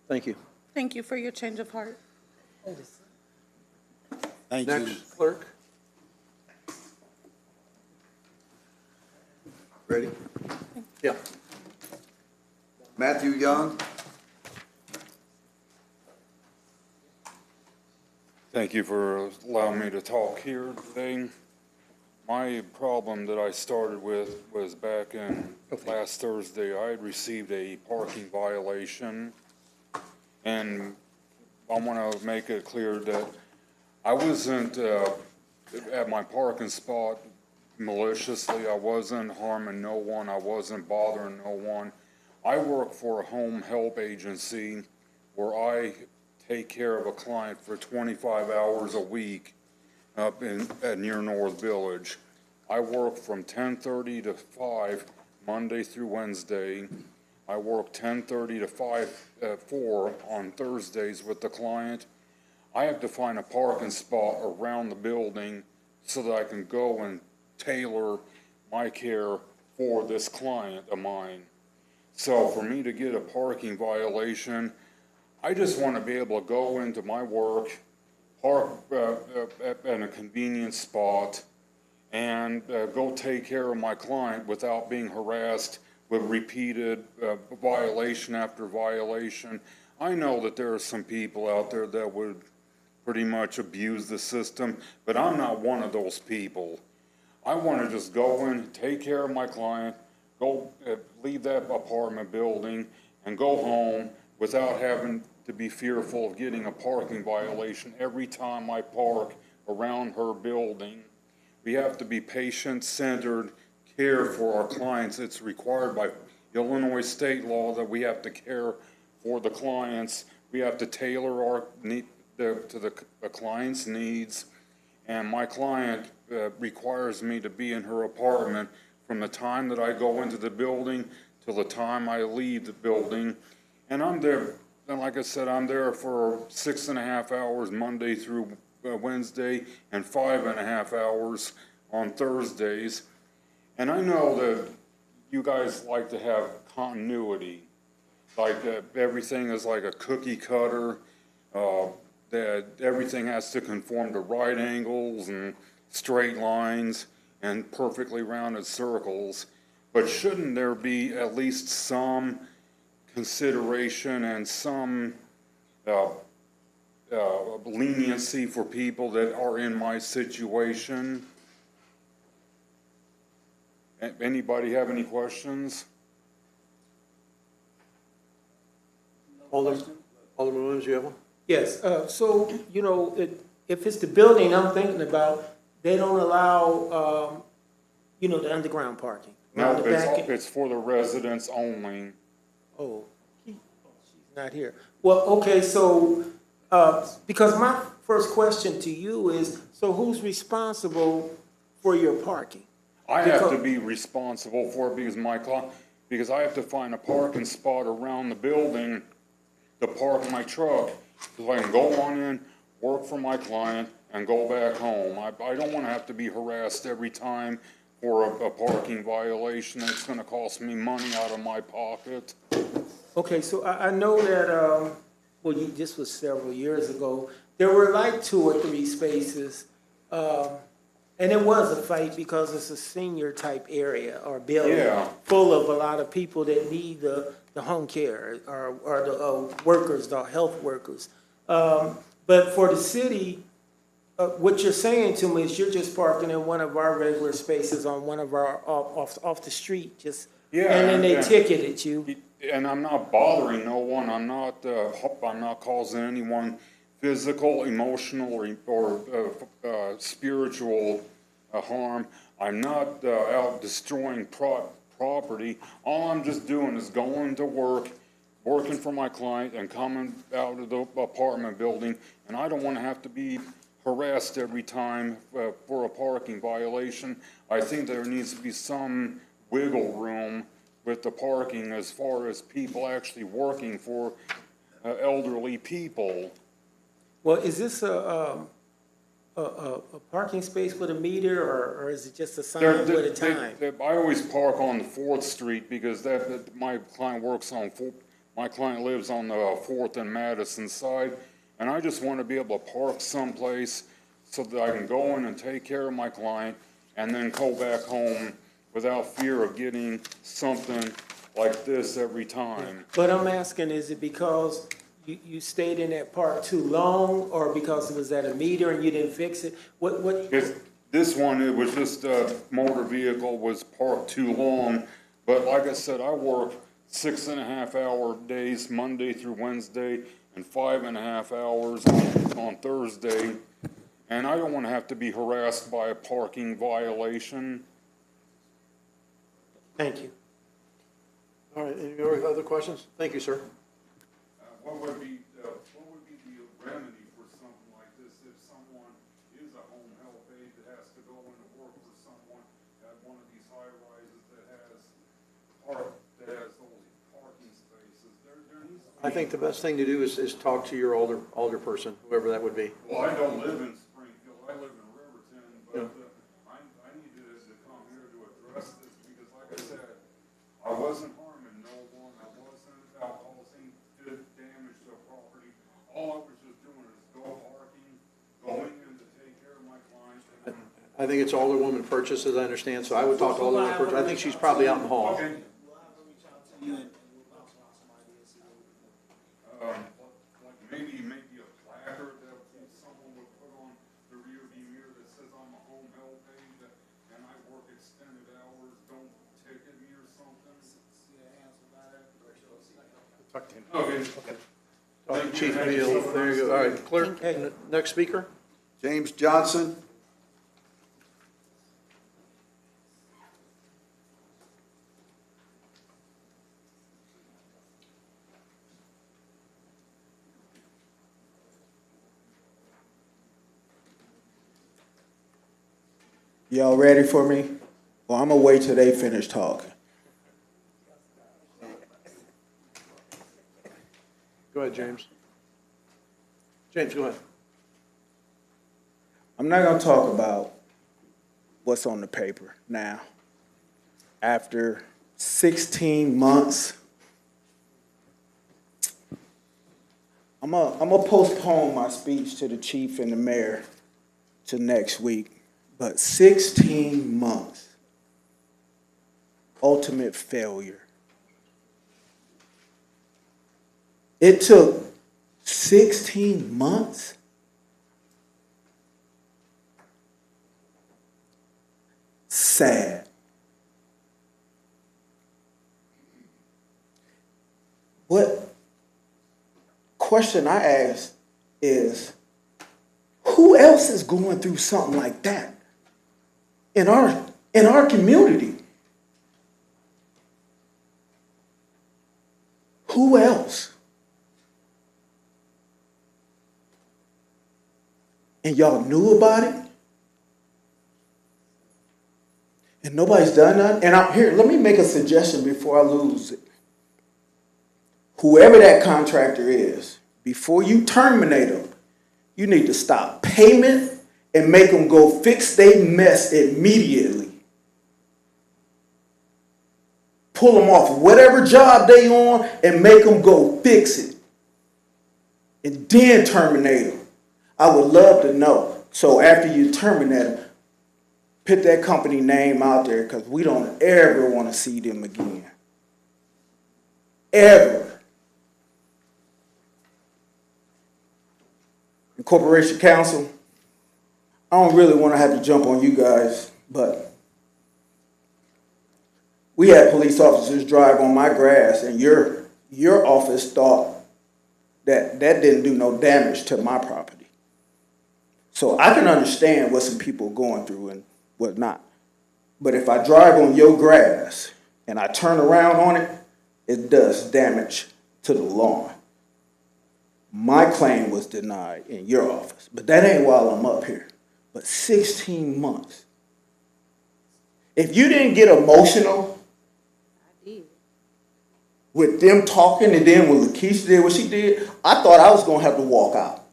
Thank you. Thank you for your change of heart. Thank you. Next, clerk. Ready? Yeah. Matthew Young. Thank you for allowing me to talk here today. My problem that I started with was back in last Thursday. I had received a parking violation, and I want to make it clear that I wasn't at my parking spot maliciously. I wasn't harming no one. I wasn't bothering no one. I work for a home help agency where I take care of a client for 25 hours a week up at near North Village. I work from 10:30 to 5 Monday through Wednesday. I work 10:30 to 4 on Thursdays with the client. I have to find a parking spot around the building so that I can go and tailor my care for this client of mine. So for me to get a parking violation, I just want to be able to go into my work, park at a convenient spot, and go take care of my client without being harassed with repeated violation after violation. I know that there are some people out there that would pretty much abuse the system, but I'm not one of those people. I want to just go in, take care of my client, go leave that apartment building, and go home without having to be fearful of getting a parking violation every time I park around her building. We have to be patient-centered care for our clients. It's required by Illinois state law that we have to care for the clients. We have to tailor our to the client's needs. And my client requires me to be in her apartment from the time that I go into the building till the time I leave the building. And I'm there, and like I said, I'm there for 6.5 hours Monday through Wednesday and 5.5 hours on Thursdays. And I know that you guys like to have continuity, like everything is like a cookie cutter, that everything has to conform to right angles and straight lines and perfectly rounded circles. But shouldn't there be at least some consideration and some leniency for people that are in my situation? Anybody have any questions? Alderman Williams, you have one? Yes, so, you know, if it's the building I'm thinking about, they don't allow, you know, the underground parking. No, Around the back. it's for the residents only. Oh, she's not here. Well, okay, so, because my first question to you is, so who's responsible for your parking? I have to be responsible for it because I have to find a parking spot around the building to park my truck. So I can go on in, work for my client, and go back home. I don't want to have to be harassed every time for a parking violation. It's going to cost me money out of my pocket. Okay, so I know that, well, this was several years ago, there were like 2 or 3 spaces, and it was a fight because it's a senior type area or building full of a lot of people that need the home care or the workers, the health workers. But for the city, what you're saying to me is you're just parking in one of our regular spaces on one of our off the street, just and then they ticketed you. And I'm not bothering no one. I'm not causing anyone physical, emotional, or spiritual harm. I'm not out destroying property. All I'm just doing is going to work, working for my client, and coming out of the apartment building. And I don't want to have to be harassed every time for a parking violation. I think there needs to be some wiggle room with the parking as far as people actually working for elderly people. Well, is this a parking space with a meter, or is it just a sign with a time? I always park on the 4th Street because my client my client lives on the 4th and Madison side, and I just want to be able to park someplace so that I can go in and take care of my client and then go back home without fear of getting something like this every time. But I'm asking, is it because you stayed in that park too long, or because it was at a meter and you didn't fix it? What? This one, it was just a motor vehicle was parked too long. But like I said, I work 6.5-hour days, Monday through Wednesday, and 5.5 hours on Thursday. And I don't want to have to be harassed by a parking violation. Thank you. All right, any other questions? Thank you, sir. What would be the remedy for something like this if someone is a home health aide that has to go into work for someone at one of these high rises that has those parking spaces? There needs to be. I think the best thing to do is talk to your older person, whoever that would be. Well, I don't live in Springfield. I live in Riverton, but I need to come here to address this because, like I said, I wasn't harming no one. I wasn't out causing damage to a property. All I was just doing is going in to take care of my clients. I think it's Alderwoman Purchase, as I understand, so I would talk to Alderwoman Purchase. I think she's probably out in the hall. Okay. Maybe a placard that someone would put on the rear view mirror that says I'm a home health aide and I work extended hours, don't ticket me or something. Okay. Talk to Chief Neal. There you go. All right, clerk, next speaker. James Johnson. Y'all ready for me? Well, I'm gonna wait till they finish talking. Go ahead, James. James, go ahead. I'm not gonna talk about what's on the paper now. After 16 months, I'm gonna postpone my speech to the chief and the mayor to next week. But 16 months, ultimate failure. It took 16 months? Sad. What question I ask is, who else is going through something like that in our community? Who else? And y'all knew about it? And nobody's done nothing? And here, let me make a suggestion before I lose it. Whoever that contractor is, before you terminate them, you need to stop payment and make them go fix their mess immediately. Pull them off whatever job they on and make them go fix it. And then terminate them. I would love to know. So after you terminate them, put that company name out there because we don't ever want to see them again. Ever. And Corporation Counsel, I don't really want to have to jump on you guys, but we had police officers drive on my grass, and your office thought that didn't do no damage to my property. So I can understand what some people are going through and whatnot. But if I drive on your grass and I turn around on it, it does damage to the lawn. My claim was denied in your office, but that ain't while I'm up here. But 16 months. If you didn't get emotional with them talking, and then when Lakeisha did what she did, I thought I was going to have to walk out.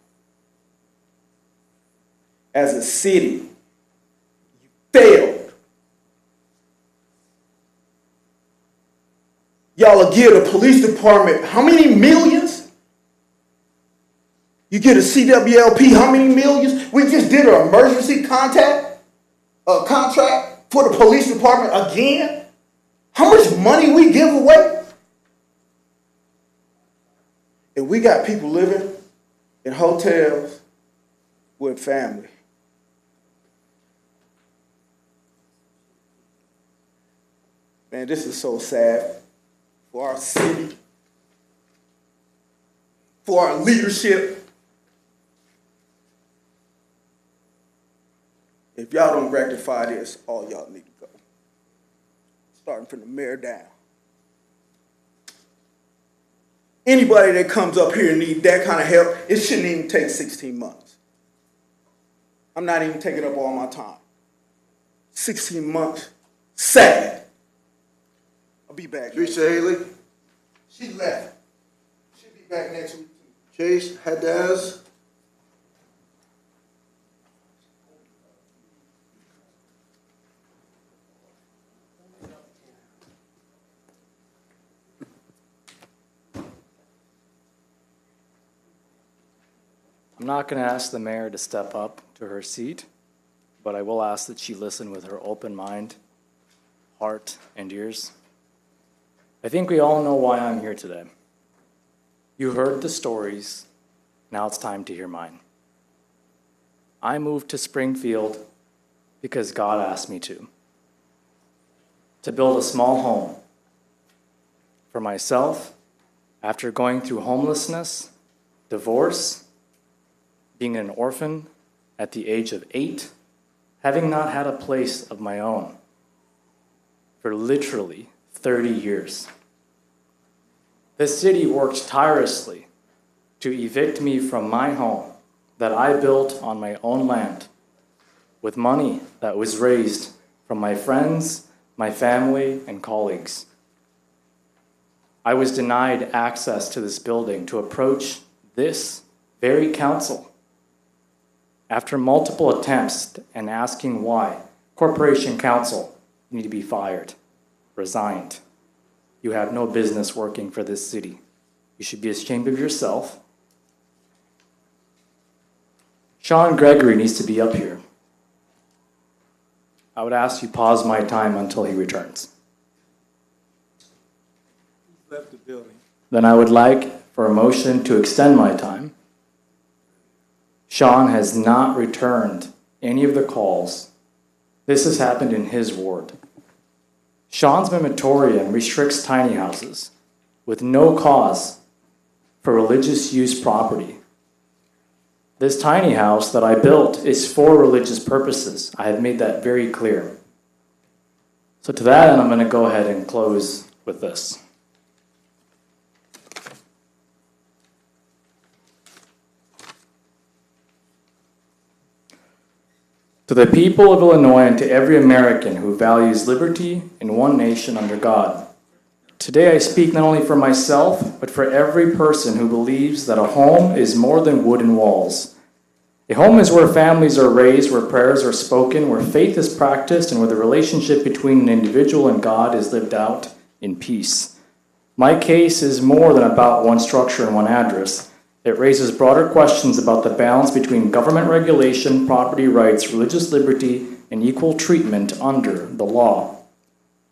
As a city, you failed. Y'all will give the police department how many millions? You get a CWLP, how many millions? We just did an emergency contract for the police department again. How much money we give away? And we got people living in hotels with family. Man, this is so sad for our city, for our leadership. If y'all don't rectify this, all y'all need to go. Starting from the mayor down. Anybody that comes up here and needs that kind of help, it shouldn't even take 16 months. I'm not even taking up all my time. 16 months, sad. I'll be back. Teresa Haley, She left. She'll be back next week. Chase Hadaz, I'm not going to ask the mayor to step up to her seat, but I will ask that she listen with her open mind, heart, and ears. I think we all know why I'm here today. You heard the stories, now it's time to hear mine. I moved to Springfield because God asked me to build a small home for myself after going through homelessness, divorce, being an orphan at the age of 8, having not had a place of my own for literally 30 years. The city worked tirelessly to evict me from my home that I built on my own land with money that was raised from my friends, my family, and colleagues. I was denied access to this building to approach this very council. After multiple attempts and asking why, Corporation Counsel, you need to be fired, resigned. You have no business working for this city. You should be ashamed of yourself. Sean Gregory needs to be up here. I would ask you pause my time until he returns. Left the building. Then I would like for a motion to extend my time. Sean has not returned any of the calls. This has happened in his ward. Sean's moratorium restricts tiny houses with no cause for religious use property. This tiny house that I built is for religious purposes. I have made that very clear. So to that end, I'm going to go ahead and close with this. To the people of Illinois and to every American who values liberty and one nation under God. Today I speak not only for myself, but for every person who believes that a home is more than wooden walls. A home is where families are raised, where prayers are spoken, where faith is practiced, and where the relationship between an individual and God is lived out in peace. My case is more than about one structure and one address. It raises broader questions about the balance between government regulation, property rights, religious liberty, and equal treatment under the law.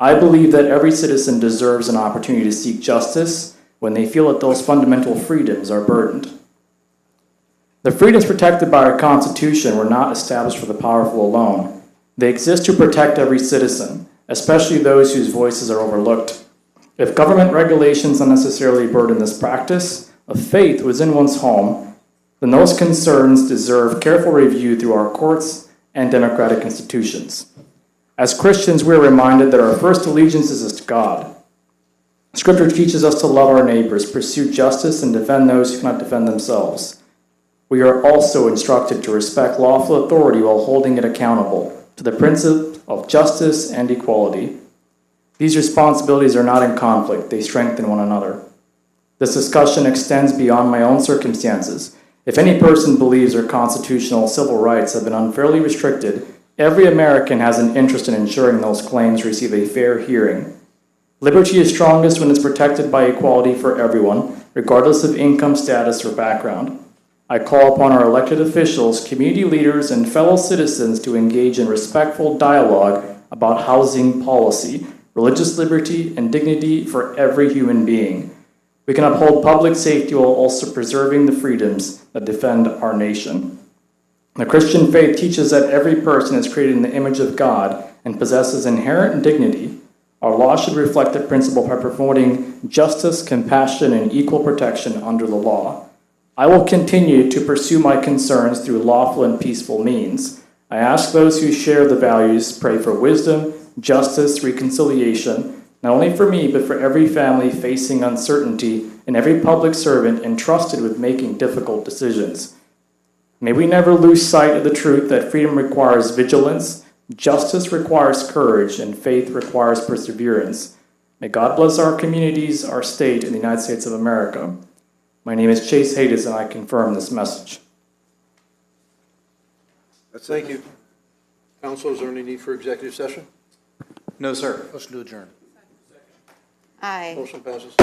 I believe that every citizen deserves an opportunity to seek justice when they feel that those fundamental freedoms are burdened. The freedoms protected by our Constitution were not established for the powerful alone. They exist to protect every citizen, especially those whose voices are overlooked. If government regulations unnecessarily burden this practice of faith within one's home, then those concerns deserve careful review through our courts and democratic institutions. As Christians, we are reminded that our first allegiance is to God. Scripture teaches us to love our neighbors, pursue justice, and defend those who cannot defend themselves. We are also instructed to respect lawful authority while holding it accountable to the principle of justice and equality. These responsibilities are not in conflict, they strengthen one another. This discussion extends beyond my own circumstances. If any person believes their constitutional civil rights have been unfairly restricted, every American has an interest in ensuring those claims receive a fair hearing. Liberty is strongest when it's protected by equality for everyone, regardless of income, status, or background. I call upon our elected officials, community leaders, and fellow citizens to engage in respectful dialogue about housing policy, religious liberty, and dignity for every human being. We can uphold public safety while also preserving the freedoms that defend our nation. The Christian faith teaches that every person is created in the image of God and possesses inherent dignity. Our law should reflect the principle by promoting justice, compassion, and equal protection under the law. I will continue to pursue my concerns through lawful and peaceful means. I ask those who share the values pray for wisdom, justice, reconciliation, not only for me, but for every family facing uncertainty and every public servant entrusted with making difficult decisions. May we never lose sight of the truth that freedom requires vigilance, justice requires courage, and faith requires perseverance. May God bless our communities, our state, and the United States of America. My name is Chase Haydes, and I confirm this message. Thank you. Council, is there any need for executive session? No, sir. Motion to adjourn. Aye. Motion passes.